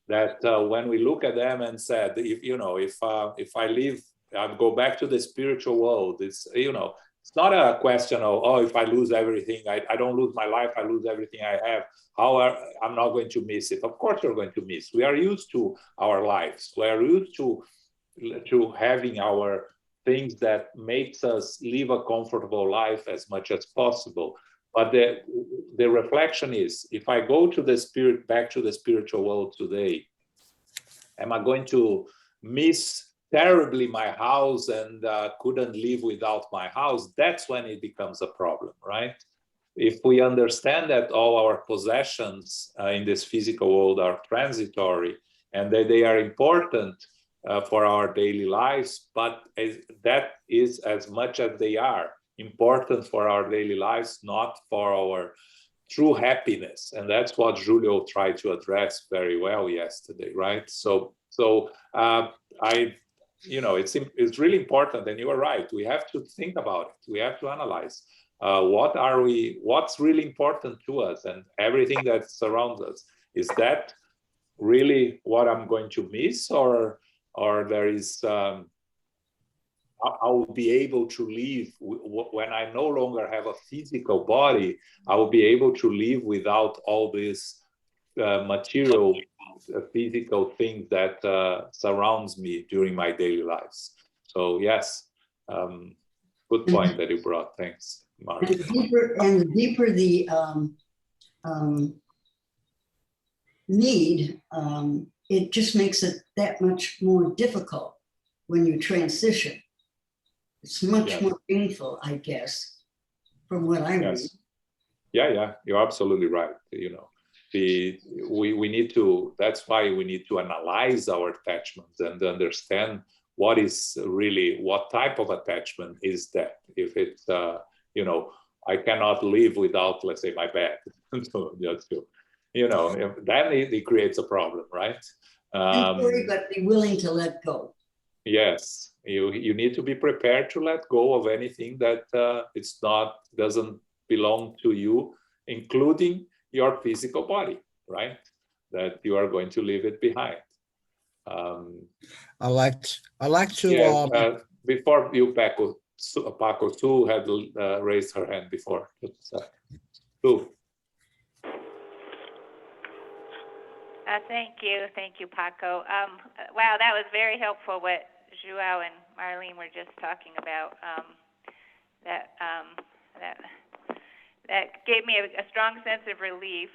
That when we look at them and said, if I live, I go back to the spiritual world, it's it's not a question of, oh, if I lose everything, I don't lose my life, I lose everything I have. I'm not going to miss it. Of course, you're going to miss. We are used to our lives. We are used to having our things that makes us live a comfortable life as much as possible. But the reflection is, if I go to back to the spiritual world today, am I going to miss terribly my house and couldn't live without my house? That's when it becomes a problem, right? If we understand that all our possessions in this physical world are transitory and that they are important for our daily lives, but that is as much as they are important for our daily lives, not for our true happiness. And that's what Julio tried to address very well yesterday, right? So it's really important, and you are right. We have to think about it. We have to analyze what's really important to us, and everything that surrounds us. Is that really what I'm going to miss, or there is I will be able to live when I no longer have a physical body. I will be able to live without all these material, physical things that surrounds me during my daily lives. So yes, good point that you brought. Thanks, Mark. And the deeper the need, it just makes it that much more difficult when you transition. It's much more painful, I guess, from what I read. Yeah, you're absolutely right. We need to, that's why we need to analyze our attachments and understand what type of attachment is that. If it's, I cannot live without, let's say, my bed. So then it creates a problem, right? But be willing to let go. Yes, you need to be prepared to let go of anything that doesn't belong to you, including your physical body, right? That you are going to leave it behind. I like to. Before you, Paco, Sue had raised her hand before. Sue. Thank you, Paco. Wow, that was very helpful. What João and Marlene were just talking about. That gave me a strong sense of relief.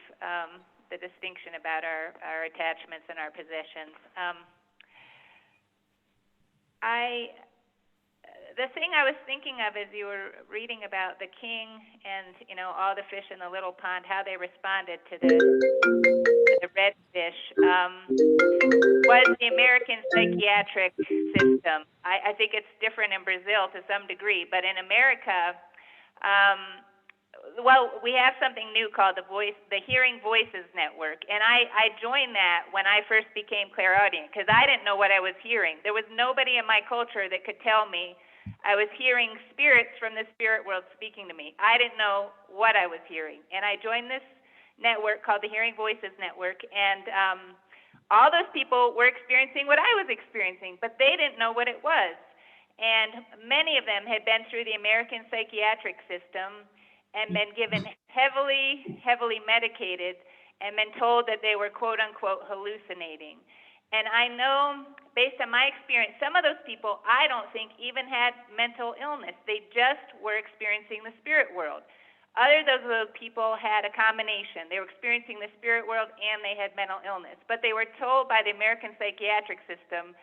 The distinction about our attachments and our possessions. The thing I was thinking of as you were reading about the king and all the fish in the little pond, how they responded to the red fish, was the American psychiatric system. I think it's different in Brazil to some degree, but in America, we have something new called the Hearing Voices Network, and I joined that when I first became clairaudient because I didn't know what I was hearing. There was nobody in my culture that could tell me I was hearing spirits from the spirit world speaking to me. I didn't know what I was hearing, and I joined this network called the Hearing Voices Network, and all those people were experiencing what I was experiencing, but they didn't know what it was. And many of them had been through the American psychiatric system and been given heavily medicated and been told that they were quote unquote hallucinating. And I know, based on my experience, some of those people I don't think even had mental illness. They just were experiencing the spirit world. Others of those people had a combination. They were experiencing the spirit world and they had mental illness. But they were told by the American psychiatric system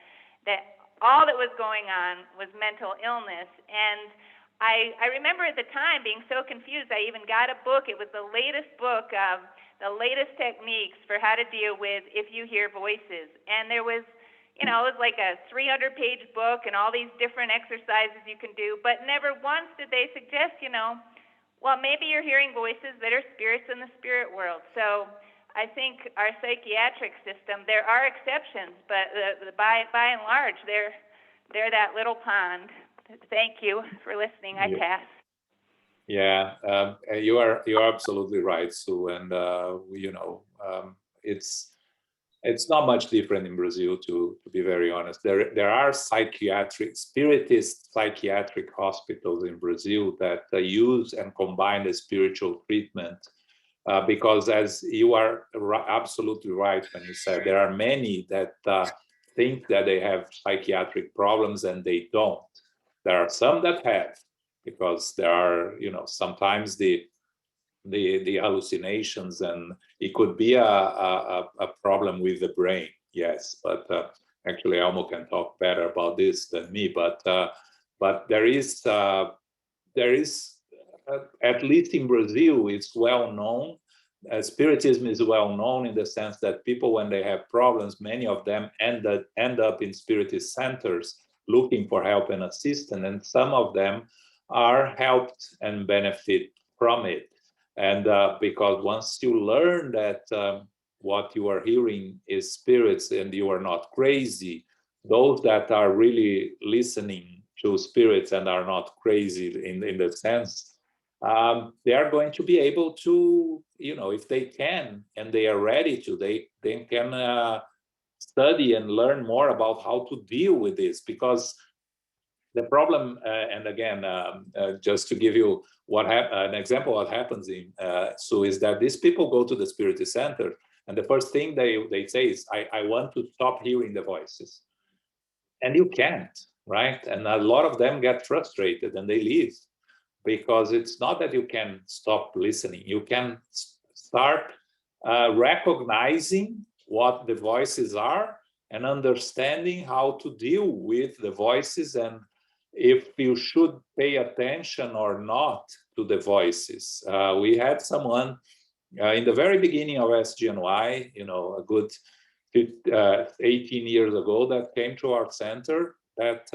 that all that was going on was mental illness. And I remember at the time being so confused. I even got a book. It was the latest book of the latest techniques for how to deal with if you hear voices. And there was, it was like a 300-page book and all these different exercises you can do, but never once did they suggest, well, maybe you're hearing voices that are spirits in the spirit world. So I think our psychiatric system, there are exceptions, but by and large, they're that little pond. Thank you for listening. I pass. Yeah, you are absolutely right, Sue. And it's not much different in Brazil, to be very honest. There are spiritist psychiatric hospitals in Brazil that use and combine the spiritual treatment. Because as you are absolutely right when you said, there are many that think that they have psychiatric problems and they don't. There are some that have, because there are, sometimes the hallucinations, and it could be a problem with the brain. Yes, but actually Elmo can talk better about this than me. But there is at least in Brazil, it's well known. Spiritism is well known in the sense that people, when they have problems, many of them end up in spiritist centers looking for help and assistance, and some of them are helped and benefit from it. And because once you learn that what you are hearing is spirits and you are not crazy, those that are really listening to spirits and are not crazy in the sense, they are going to be able to, if they can and they are ready to, they can study and learn more about how to deal with this. Because the problem, and again, just to give you an example of what happens in so is that these people go to the spiritist center, and the first thing they say is, I want to stop hearing the voices. And you can't, right? And a lot of them get frustrated and they leave, because it's not that you can stop listening. You can start recognizing what the voices are and understanding how to deal with the voices, and if you should pay attention or not to the voices. We had someone in the very beginning of SGNY, a good 18 years ago, that came to our center that,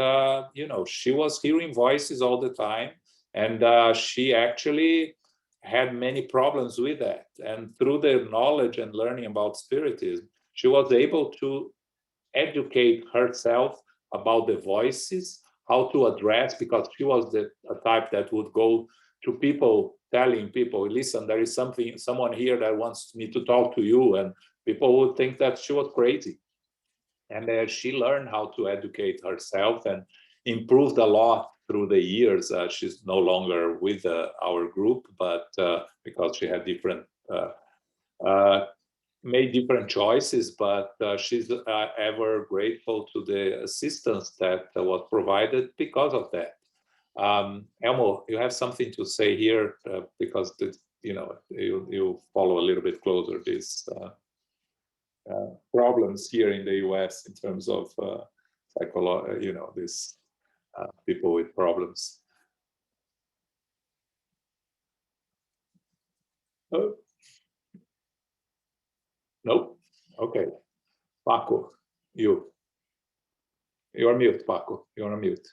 she was hearing voices all the time, and she actually had many problems with that. And through the knowledge and learning about spiritism, she was able to educate herself about the voices, how to address, because she was a type that would go to people, telling people, listen, there is someone here that wants me to talk to you, and people would think that she was crazy. And she learned how to educate herself and improved a lot through the years. She's no longer with our group, but because she had made different choices, but she's ever grateful to the assistance that was provided because of that. Elmo, you have something to say here, because you follow a little bit closer these problems here in the US in terms of psychology, these people with problems. Oh. Nope. Okay. Paco, you're mute, Paco. You're on mute.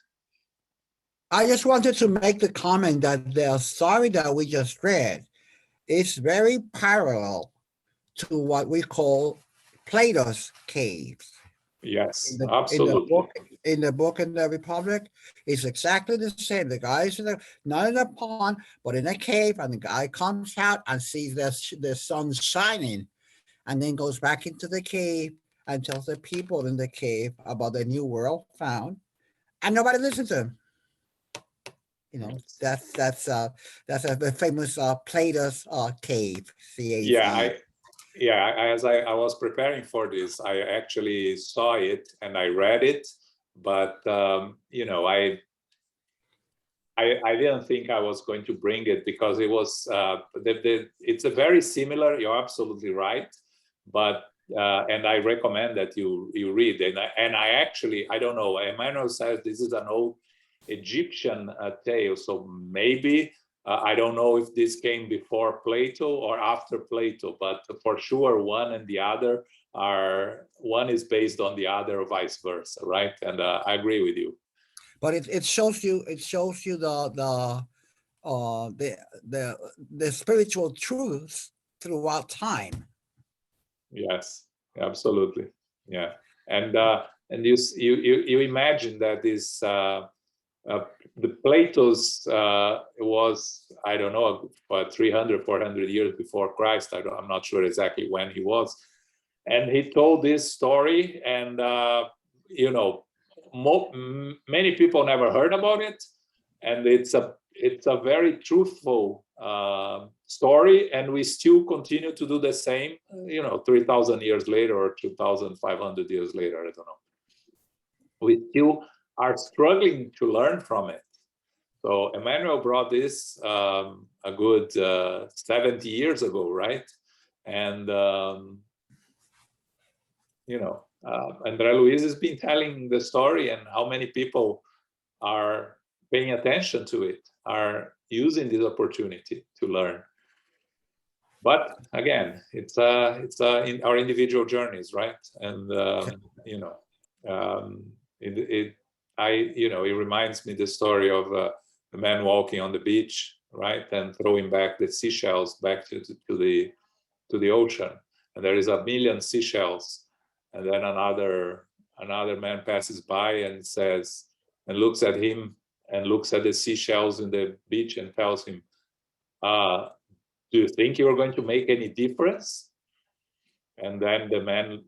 I just wanted to make the comment that the story that we just read is very parallel to what we call Plato's caves. Yes, absolutely. In the book in the Republic, it's exactly the same. The guy's not in a pond, but in a cave, and the guy comes out and sees the sun shining, and then goes back into the cave and tells the people in the cave about the new world found, and nobody listens to him. That's the famous Plato's cave. C-A-V. As I was preparing for this, I actually saw it and I read it, but I didn't think I was going to bring it, because it was it's a very similar. You're absolutely right, but and I recommend that you read. And I actually, I don't know, Emmanuel says this is an old Egyptian tale, so maybe, I don't know if this came before Plato or after Plato, but for sure one and the other one is based on the other or vice versa, right? And I agree with you. But it shows you the spiritual truths throughout time. Yes, absolutely. Yeah, and you imagine that this the Plato's was, I don't know, 300, 400 years before Christ. I'm not sure exactly when he was, and he told this story, and you know, many people never heard about it, and it's a very truthful story, and we still continue to do the same, you know, 3,000 years later or 2,500 years later, I don't know. We still are struggling to learn from it. So Emmanuel brought this a good 70 years ago, right? And you know, Andre Luiz has been telling the story, and how many people are paying attention to it, are using this opportunity to learn. But again, it's in our individual journeys, right? And you know, it reminds me the story of a man walking on the beach, right, and throwing back the seashells back to the ocean, and there is a million seashells, and then another man passes by and says, and looks at him and looks at the seashells in the beach and tells him, do you think you are going to make any difference? And then the man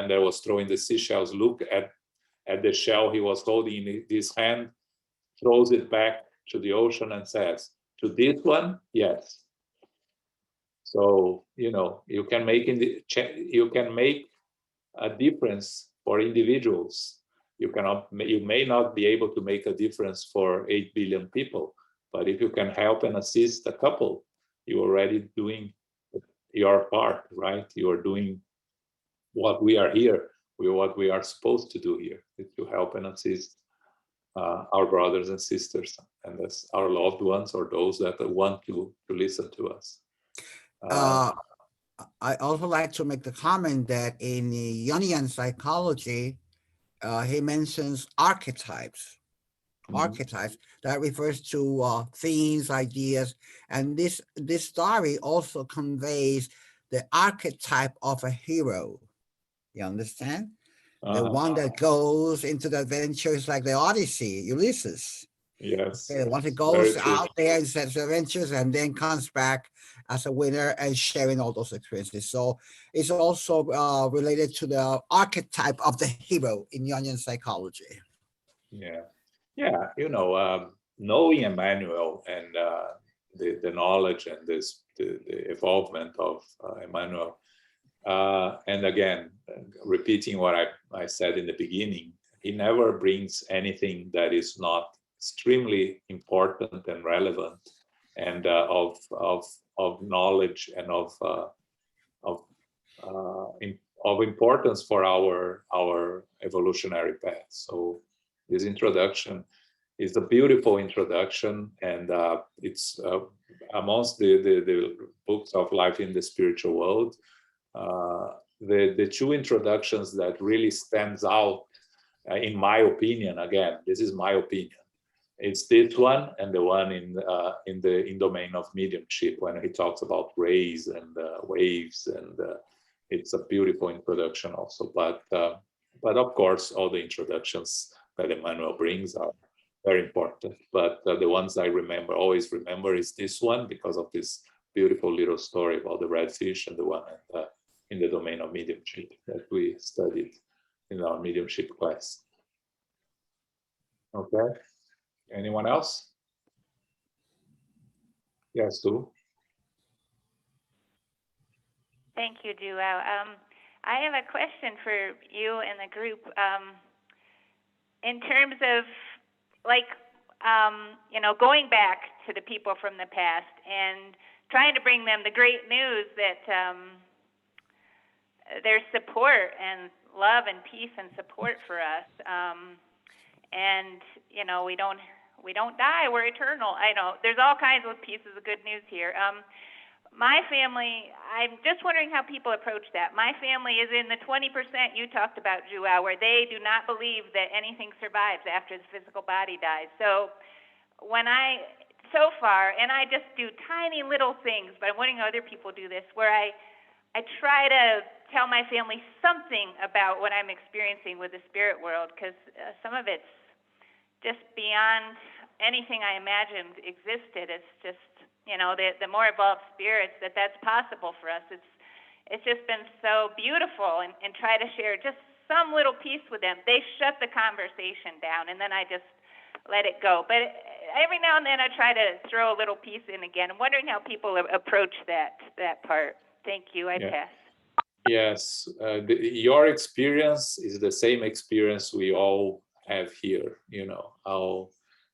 that was throwing the seashells look at the shell he was holding in his hand, throws it back to the ocean and says, to this one, yes. So, you know, you can make a difference for individuals. You may not be able to make a difference for 8 billion people, but if you can help and assist a couple, you're already doing your part, right? You are doing what we are here, what we are supposed to do here, is to help and assist our brothers and sisters, and that's our loved ones or those that want to listen to us. I also like to make the comment that in the Jungian psychology, he mentions archetypes. Archetypes that refers to themes, ideas, and this story also conveys the archetype of a hero. You understand? The one that goes into the adventures like the Odyssey, Ulysses. Yes. Okay, once it goes out there and sets adventures and then comes back as a winner and sharing all those experiences. So it's also related to the archetype of the hero in Jungian psychology. Yeah. Yeah, you know, knowing Emmanuel and the knowledge and the evolvement of Emmanuel, and again, repeating what I said in the beginning, he never brings anything that is not extremely important and relevant, and of knowledge and of importance for our evolutionary path. So this introduction is a beautiful introduction, and it's amongst the books of life in the spiritual world. The two introductions that really stands out, in my opinion, again, this is my opinion, it's this one and the one in domain of mediumship, when he talks about rays and waves, and it's a beautiful introduction also. But of course, all the introductions that Emmanuel brings are very important. But the ones I always remember, is this one, because of this beautiful little story about the red fish, and the one in the domain of mediumship that we studied in our mediumship class. Okay. Anyone else? Yes, Sue. Thank you, Joel. I have a question for you and the group. In terms of, like, going back to the people from the past and trying to bring them the great news that there's support and love and peace and support for us. And you know, we don't die. We're eternal. I know there's all kinds of pieces of good news here. My family, I'm just wondering how people approach that. My family is in the 20% you talked about, Joao, where they do not believe that anything survives after the physical body dies. So so far, and I just do tiny little things, but I'm wondering how other people do this, where I try to tell my family something about what I'm experiencing with the spirit world, because some of it's just beyond anything I imagined existed. It's just, you know, the more evolved spirits that's possible for us. It's just been so beautiful, and try to share just some little piece with them. They shut the conversation down, and then I just let it go. But every now and then I try to throw a little piece in again. I'm wondering how people approach that part. Thank you. I pass. Yes, your experience is the same experience we all have here. You know how,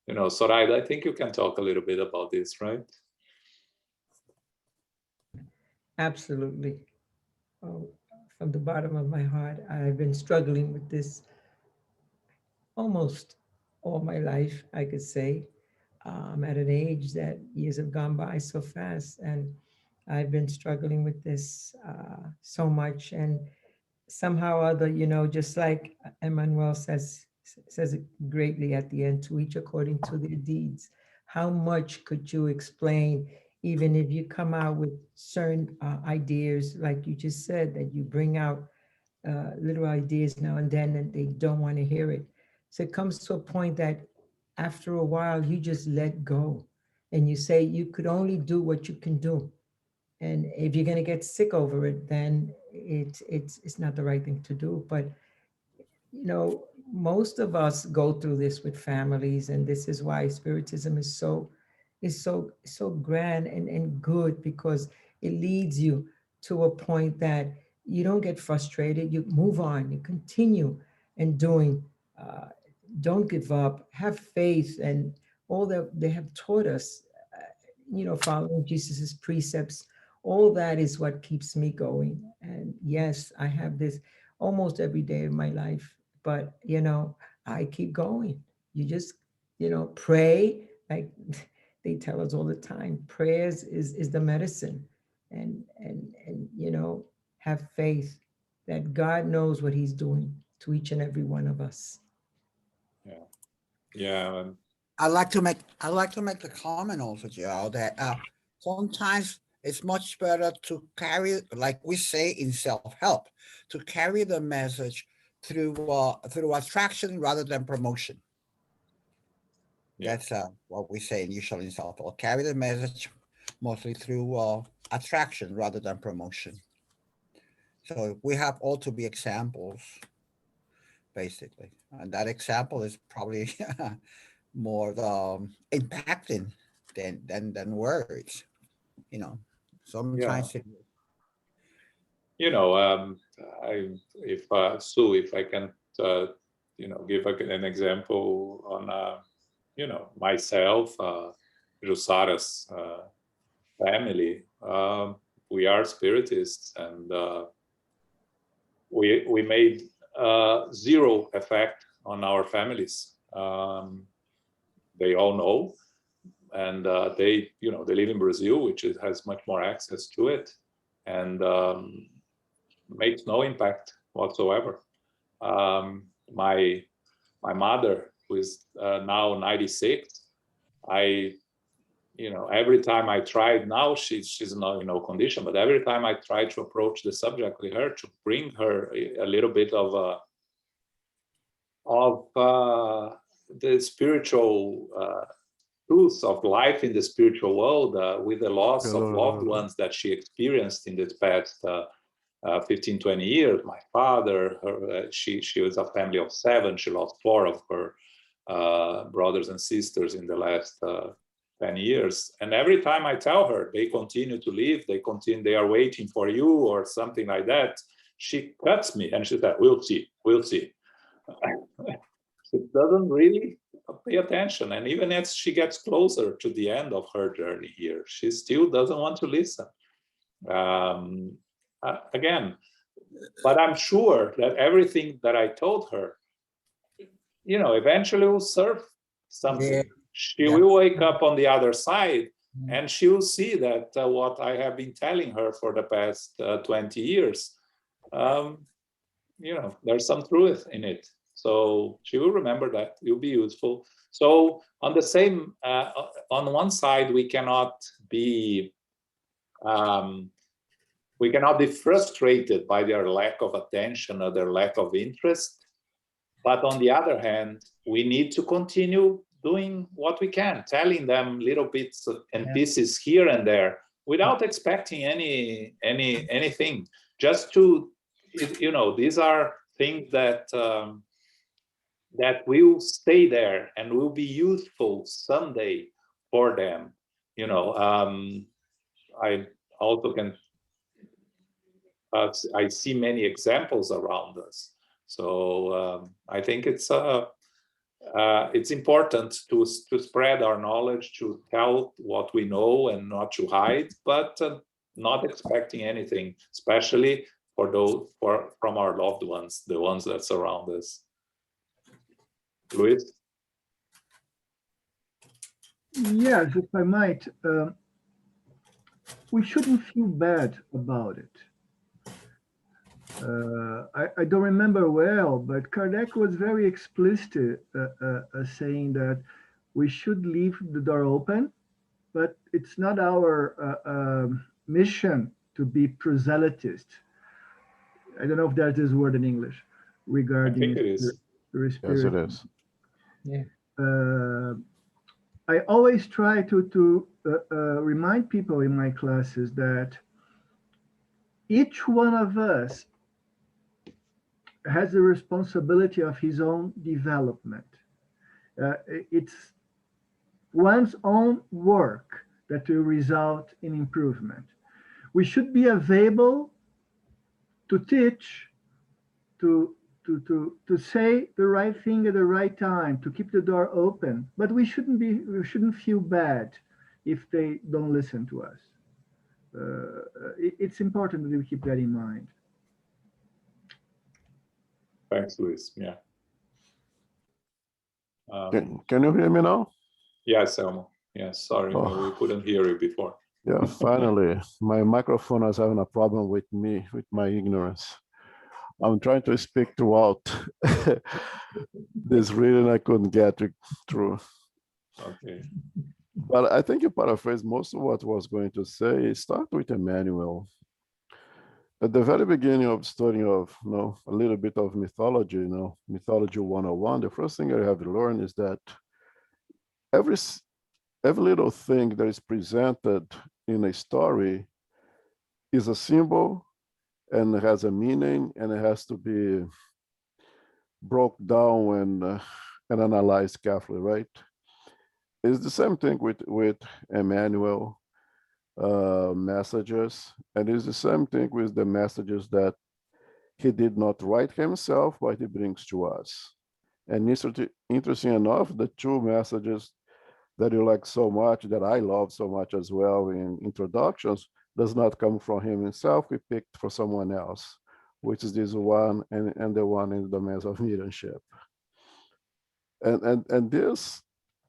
you know, Soraya, I think you can talk a little bit about this, right? Absolutely. Oh, from the bottom of my heart, I've been struggling with this almost all my life, I could say. I'm at an age that years have gone by so fast, and I've been struggling with this so much. And somehow or other, you know, just like Emmanuel says it greatly at the end, to each according to their deeds. How much could you explain, even if you come out with certain ideas, like you just said, that you bring out little ideas now and then, and they don't want to hear it. So it comes to a point that after a while, you just let go, and you say you could only do what you can do. And if you're going to get sick over it, then it's not the right thing to do. But you know, most of us go through this with families, and this is why Spiritism is so grand and good, because it leads you to a point that you don't get frustrated. You move on. You continue and doing. Don't give up. Have faith, and all that they have taught us. You know, following Jesus's precepts. All that is what keeps me going. And yes, I have this almost every day of my life, but you know, I keep going. You just, you know, pray, like they tell us all the time. Prayers is the medicine, and you know, have faith that God knows what He's doing to each and every one of us. Yeah. I like to make the comment also, Joe, that sometimes it's much better to carry, like we say in self-help, to carry the message through attraction rather than promotion. That's what we say usually in self-help. Carry the message mostly through attraction rather than promotion. So we have all to be examples, basically, and that example is probably more impacting than words. You know, sometimes you know, if Sue, if I can, you know, give an example on, you know, myself, Jusara's family. We are spiritists, and we made zero effect on our families. They all know, and they, you know, they live in Brazil, which has much more access to it, and makes no impact whatsoever. My mother, who is now 96, you know, every time I tried, now she's not in no condition, but every time I try to approach the subject with her, to bring her a little bit of the spiritual truths of life in the spiritual world, with the loss of loved ones that she experienced in the past 15, 20 years. My father, she was a family of 7. She lost 4 of her brothers and sisters in the last 10 years. And every time I tell her they continue to live, they are waiting for you or something like that, she cuts me and she said, we'll see. She doesn't really pay attention. And even as she gets closer to the end of her journey here, she still doesn't want to listen. Again, but I'm sure that everything that I told her, you know, eventually will serve something. Yeah. She Yeah. will wake up on the other side, Mm. and she will see that what I have been telling her for the past 20 years, you know, there's some truth in it. So she will remember that. It will be useful. So on the same, on one side, we cannot be frustrated by their lack of attention or their lack of interest. But on the other hand, we need to continue doing what we can, telling them little bits and pieces here and there without expecting anything. Just to, you know, these are things that that will stay there and will be useful someday for them. You know, I also can. I see many examples around us. So I think it's important to spread our knowledge, to tell what we know and not to hide, but not expecting anything, especially for those from our loved ones, the ones that surround us. Luis? Yes, if I might, we shouldn't feel bad about it. I don't remember well, but Kardec was very explicit saying that we should leave the door open, but it's not our mission to be proselytist. I don't know if there's this word in English regarding I think it is. Spirit. Yes, it is. Yeah. I always try to remind people in my classes that each one of us has the responsibility of his own development. It's one's own work that will result in improvement. We should be available to teach, to say the right thing at the right time, to keep the door open, but we shouldn't feel bad if they don't listen to us. It's important that we keep that in mind. Thanks, Luis. Yeah. Can you hear me now? Yes, Elmo. Yes, sorry, we couldn't hear you before. Yeah, finally, my microphone was having a problem with me, with my ignorance. I'm trying to speak throughout this reading, I couldn't get it through. Okay. But I think you paraphrased most of what I was going to say. Start with Emmanuel. At the very beginning of studying of, you know, a little bit of mythology, you know, mythology 101, the first thing I have to learn is that every little thing that is presented in a story is a symbol and has a meaning, and it has to be broke down and analyzed carefully, right? It's the same thing with Emmanuel messages, and it's the same thing with the messages that he did not write himself, but he brings to us. And interesting enough, the two messages that you like so much, that I love so much as well in introductions, does not come from him himself. We picked for someone else, which is this one and the one in the domains of mediumship. And this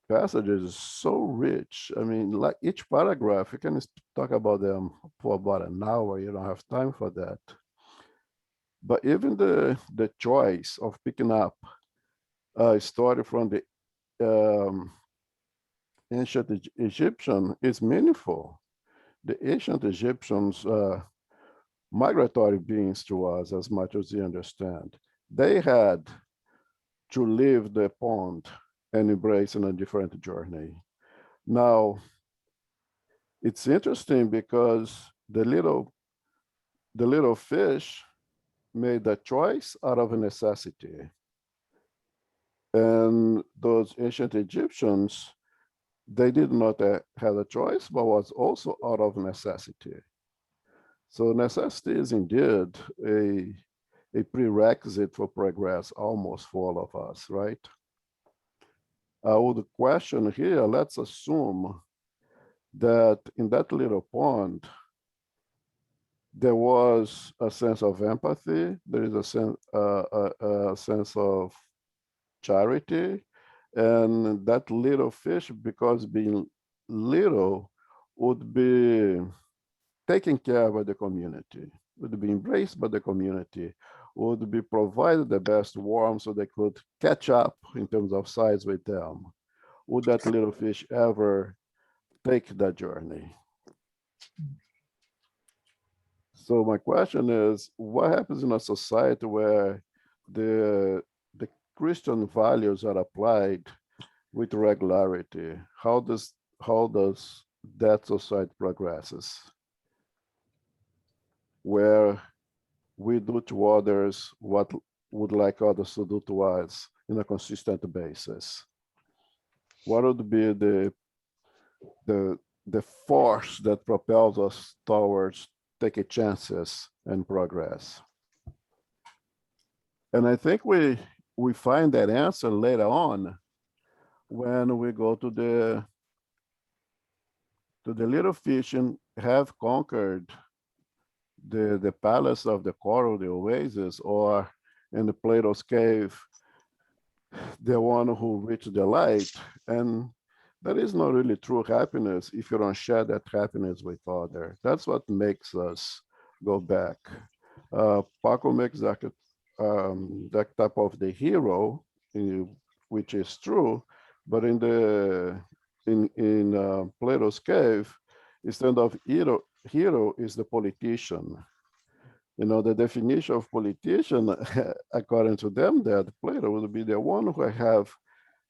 passage is so rich. I mean, like each paragraph, you can talk about them for about an hour. You don't have time for that. But even the choice of picking up a story from the ancient Egyptian is meaningful. The ancient Egyptians, migratory beings to us, as much as we understand, they had to leave the pond and embrace in a different journey. Now, it's interesting because the little fish made a choice out of a necessity. And those ancient Egyptians, they did not have a choice, but was also out of necessity. So necessity is indeed a prerequisite for progress, almost for all of us, right? I would question here, let's assume that in that little pond, there was a sense of empathy. There is a sense of charity, and that little fish, because being little, would be taken care of by the community, would be embraced by the community, would be provided the best warmth so they could catch up in terms of size with them. Would that little fish ever take that journey? So my question is, what happens in a society where the Christian values are applied with regularity? How does that society progresses? Where we do to others what would like others to do to us in a consistent basis. What would be the force that propels us towards taking chances and progress? And I think we find that answer later on when we go to the little fish and have conquered the palace of the coral, the oasis, or in the Plato's cave, the one who reached the light. And that is not really true happiness if you don't share that happiness with others. That's what makes us go back. Paco makes that type of the hero, which is true, but in Plato's cave, instead of hero is the politician. You know, the definition of politician, according to them, that Plato would be the one who have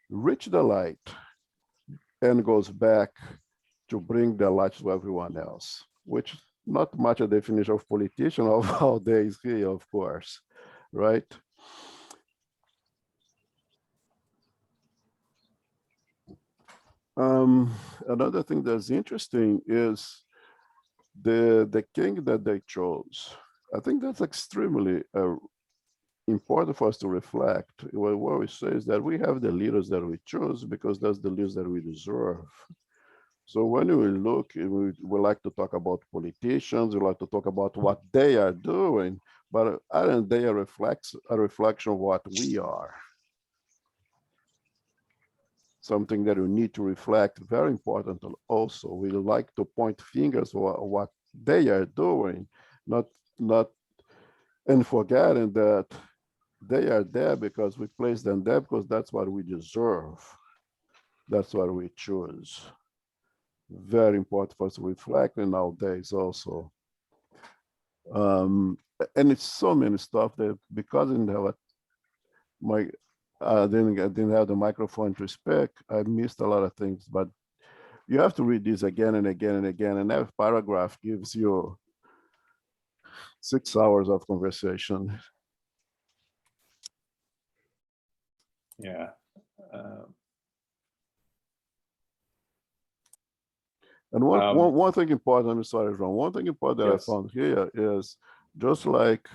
reached the light and goes back to bring the light to everyone else, which not much a definition of politician of our days here, of course, right? Another thing that's interesting is the king that they chose. I think that's extremely important for us to reflect. What we say is that we have the leaders that we choose because that's the leaders that we deserve. So when we look, we like to talk about politicians, we like to talk about what they are doing, but aren't they a reflection of what we are? Something that we need to reflect, very important also. We like to point fingers at what they are doing, not and forgetting that they are there because we place them there because that's what we deserve. That's what we choose. Very important for us to reflect in our days also. And it's so many stuff that because I didn't have the microphone to speak, I missed a lot of things, but you have to read this again and again and again, and every paragraph gives you 6 hours of conversation. Yeah. And one thing important, I'm sorry, Ron, one thing important that Yes. I found here is just like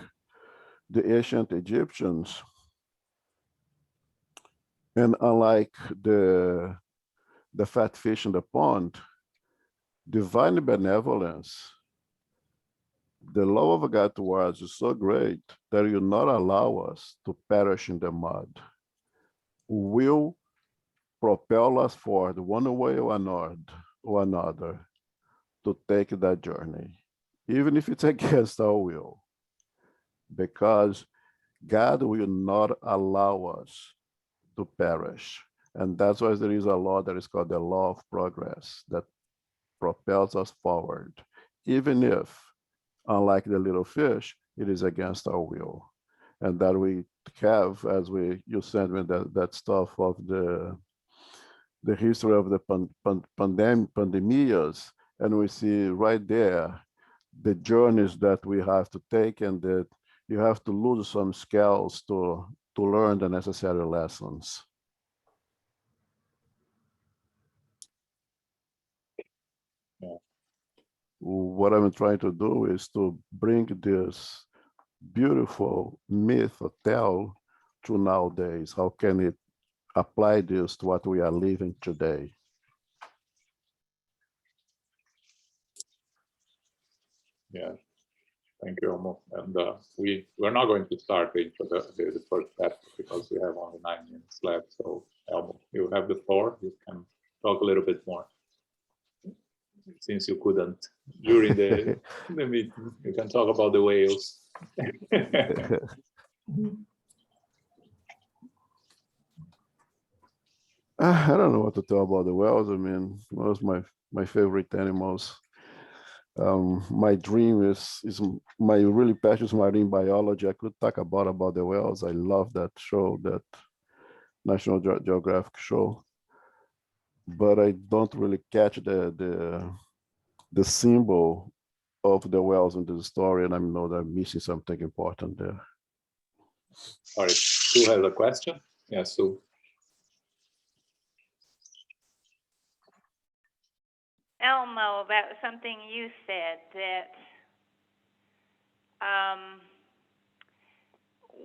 the ancient Egyptians, and unlike the fat fish in the pond, divine benevolence, the love of God towards us is so great that He will not allow us to perish in the mud. Will propel us forward one way or another to take that journey, even if it's against our will, because God will not allow us to perish. And that's why there is a law that is called the law of progress that propels us forward, even if, unlike the little fish, it is against our will. And that we have, as you sent me that stuff of the history of the pandemias, and we see right there the journeys that we have to take, and that you have to lose some skills to learn the necessary lessons. Yeah. What I'm trying to do is to bring this beautiful myth or tale to nowadays. How can it apply this to what we are living today? Yeah. Thank you, Elmo. And we're not going to start the first step because we have only 9 minutes left. So Elmo, you have the floor. You can talk a little bit more. Since you couldn't during the meeting, you can talk about the whales. I don't know what to talk about the whales. I mean, whales my favorite animals. My dream is my really passion is marine biology. I could talk about the whales. I love that show, that National Geographic show, but I don't really catch the symbol of the whales in the story, and I know that I'm missing something important there. Sorry, Sue has a question. Yeah, Sue. Elmo, about something you said that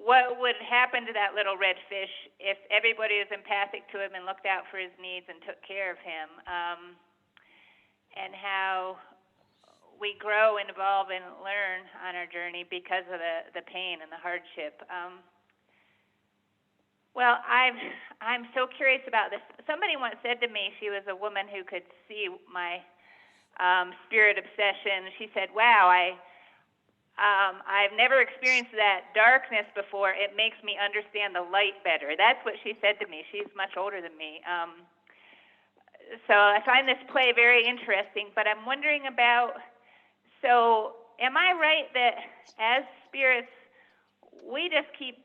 what would happen to that little red fish if everybody was empathic to him and looked out for his needs and took care of him, and how we grow and evolve and learn on our journey because of the pain and the hardship. Well, I'm so curious about this. Somebody once said to me, she was a woman who could see my spirit obsession. She said, "Wow, I've never experienced that darkness before. It makes me understand the light better." That's what she said to me. She's much older than me. So I find this play very interesting. But I'm wondering about. So am I right that as spirits, we just keep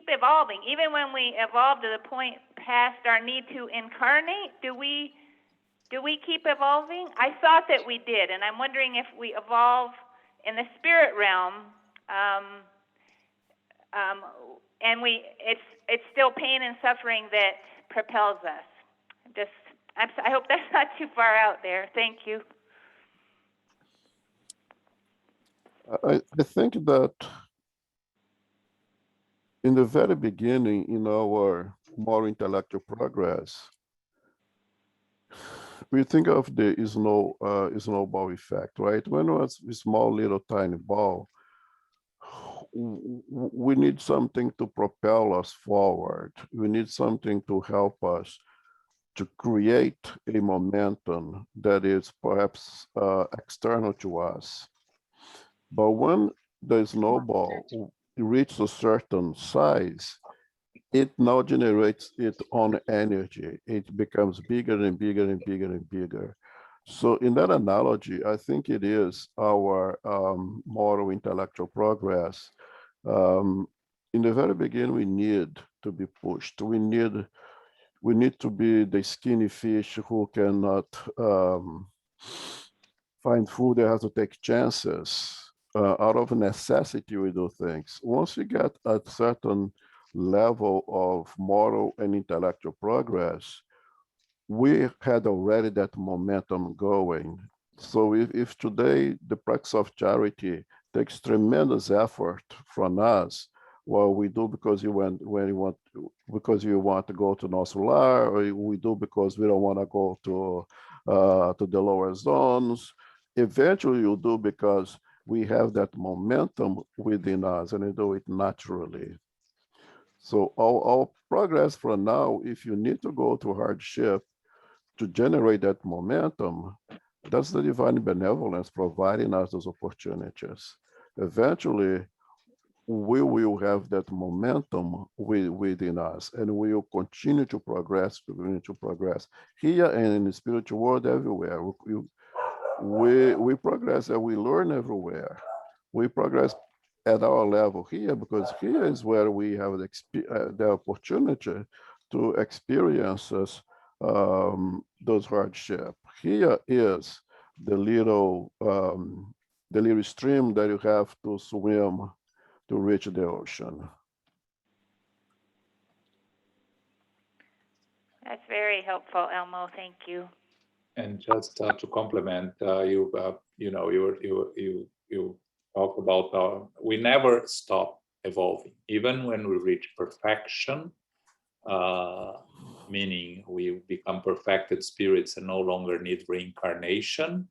evolving, even when we evolve to the point past our need to incarnate? Do we keep evolving? I thought that we did, and I'm wondering if we evolve in the spirit realm, and it's still pain and suffering that propels us. I hope that's not too far out there. Thank you. I think that in the very beginning, in our more intellectual progress, we think of the snowball effect, right? When it was a small, little, tiny ball, we need something to propel us forward. We need something to help us to create a momentum that is perhaps external to us. But when the snowball reaches a certain size, it now generates its own energy. It becomes bigger and bigger and bigger and bigger. So in that analogy, I think it is our moral intellectual progress. In the very beginning, we need to be pushed. We need to be the skinny fish who cannot find food. They have to take chances. Out of necessity, we do things. Once we get a certain level of moral and intellectual progress, we had already that momentum going. So if today the practice of charity takes tremendous effort from us, well, we do because you want to go to Nosular, or we do because we don't want to go to the lower zones. Eventually, you do because we have that momentum within us, and we do it naturally. So our progress from now, if you need to go to hardship to generate that momentum, that's the divine benevolence providing us those opportunities. Eventually, we will have that momentum within us, and we will continue to progress, here and in the spiritual world everywhere. We progress and we learn everywhere. We progress at our level here because here is where we have the opportunity to experience those hardships. Here is the little stream that you have to swim to reach the ocean. That's very helpful, Elmo. Thank you. And just to complement, you talk about we never stop evolving, even when we reach perfection, meaning we become perfected spirits and no longer need reincarnation.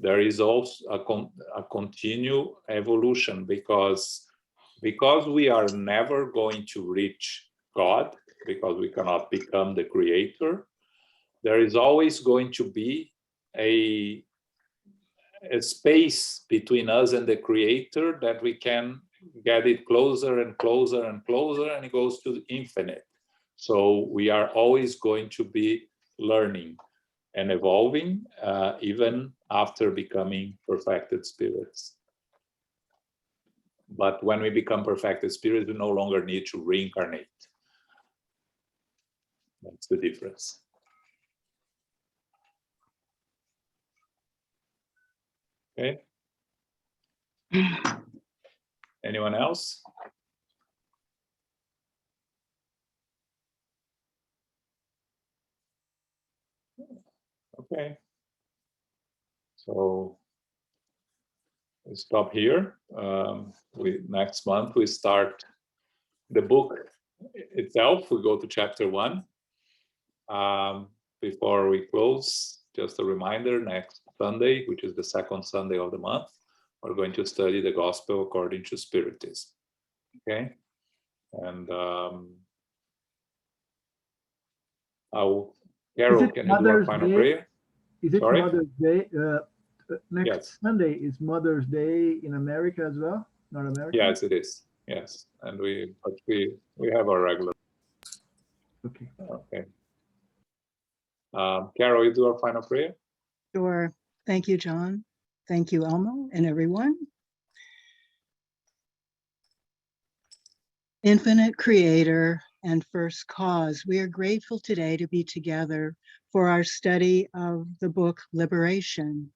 there is also a continued evolution, because we are never going to reach God, because we cannot become the creator. There is always going to be a space between us and the creator that we can get it closer and closer and closer, and it goes to infinite. So we are always going to be learning and evolving, even after becoming perfected spirits. But when we become perfected spirits, we no longer need to reincarnate. That's the difference. Okay. Anyone else? Okay. So we stop here. Next month we start the book itself. We go to chapter 1. Before we close, just a reminder, next Sunday, which is the second Sunday of the month, we're going to study the Gospel according to Spiritism. Okay? And Carol, can you do our final prayer? Is it Sorry? Mother's Day? Next Yes. Sunday is Mother's Day in America as well? Not America? Yes, it is. Yes. And we have our regular. Okay. Okay. Carol, you do our final prayer? Sure. Thank you, John. Thank you, Elmo, and everyone. Infinite Creator and First Cause, we are grateful today to be together for our study of the book Liberation.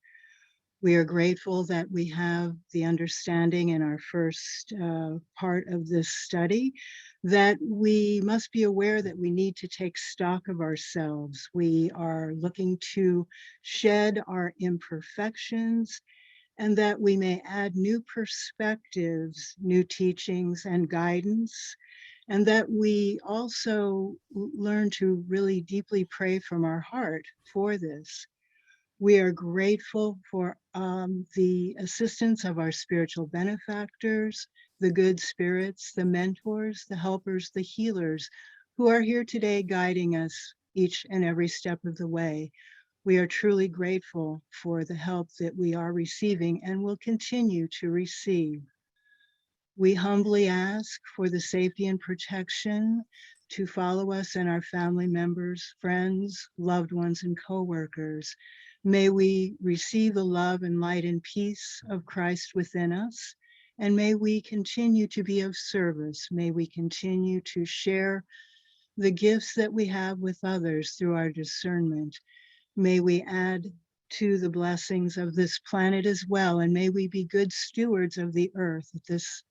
We are grateful that we have the understanding in our first part of this study that we must be aware that we need to take stock of ourselves. We are looking to shed our imperfections, and that we may add new perspectives, new teachings and guidance, and that we also learn to really deeply pray from our heart for this. We are grateful for the assistance of our spiritual benefactors, the good spirits, the mentors, the helpers, the healers, who are here today guiding us each and every step of the way. We are truly grateful for the help that we are receiving and will continue to receive. We humbly ask for the safety and protection to follow us and our family members, friends, loved ones, and co-workers. May we receive the love and light and peace of Christ within us, and may we continue to be of service. May we continue to share the gifts that we have with others through our discernment. May we add to the blessings of this planet as well, and may we be good stewards of the earth at this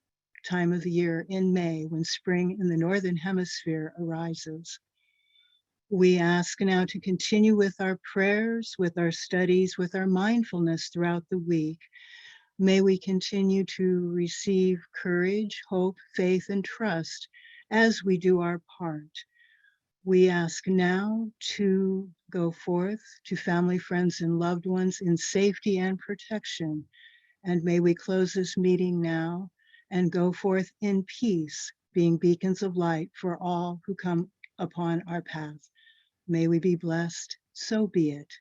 time of the year in May, when spring in the Northern Hemisphere arises. We ask now to continue with our prayers, with our studies, with our mindfulness throughout the week. May we continue to receive courage, hope, faith, and trust as we do our part. We ask now to go forth to family, friends, and loved ones in safety and protection. And may we close this meeting now and go forth in peace, being beacons of light for all who come upon our path. May we be blessed, so be it.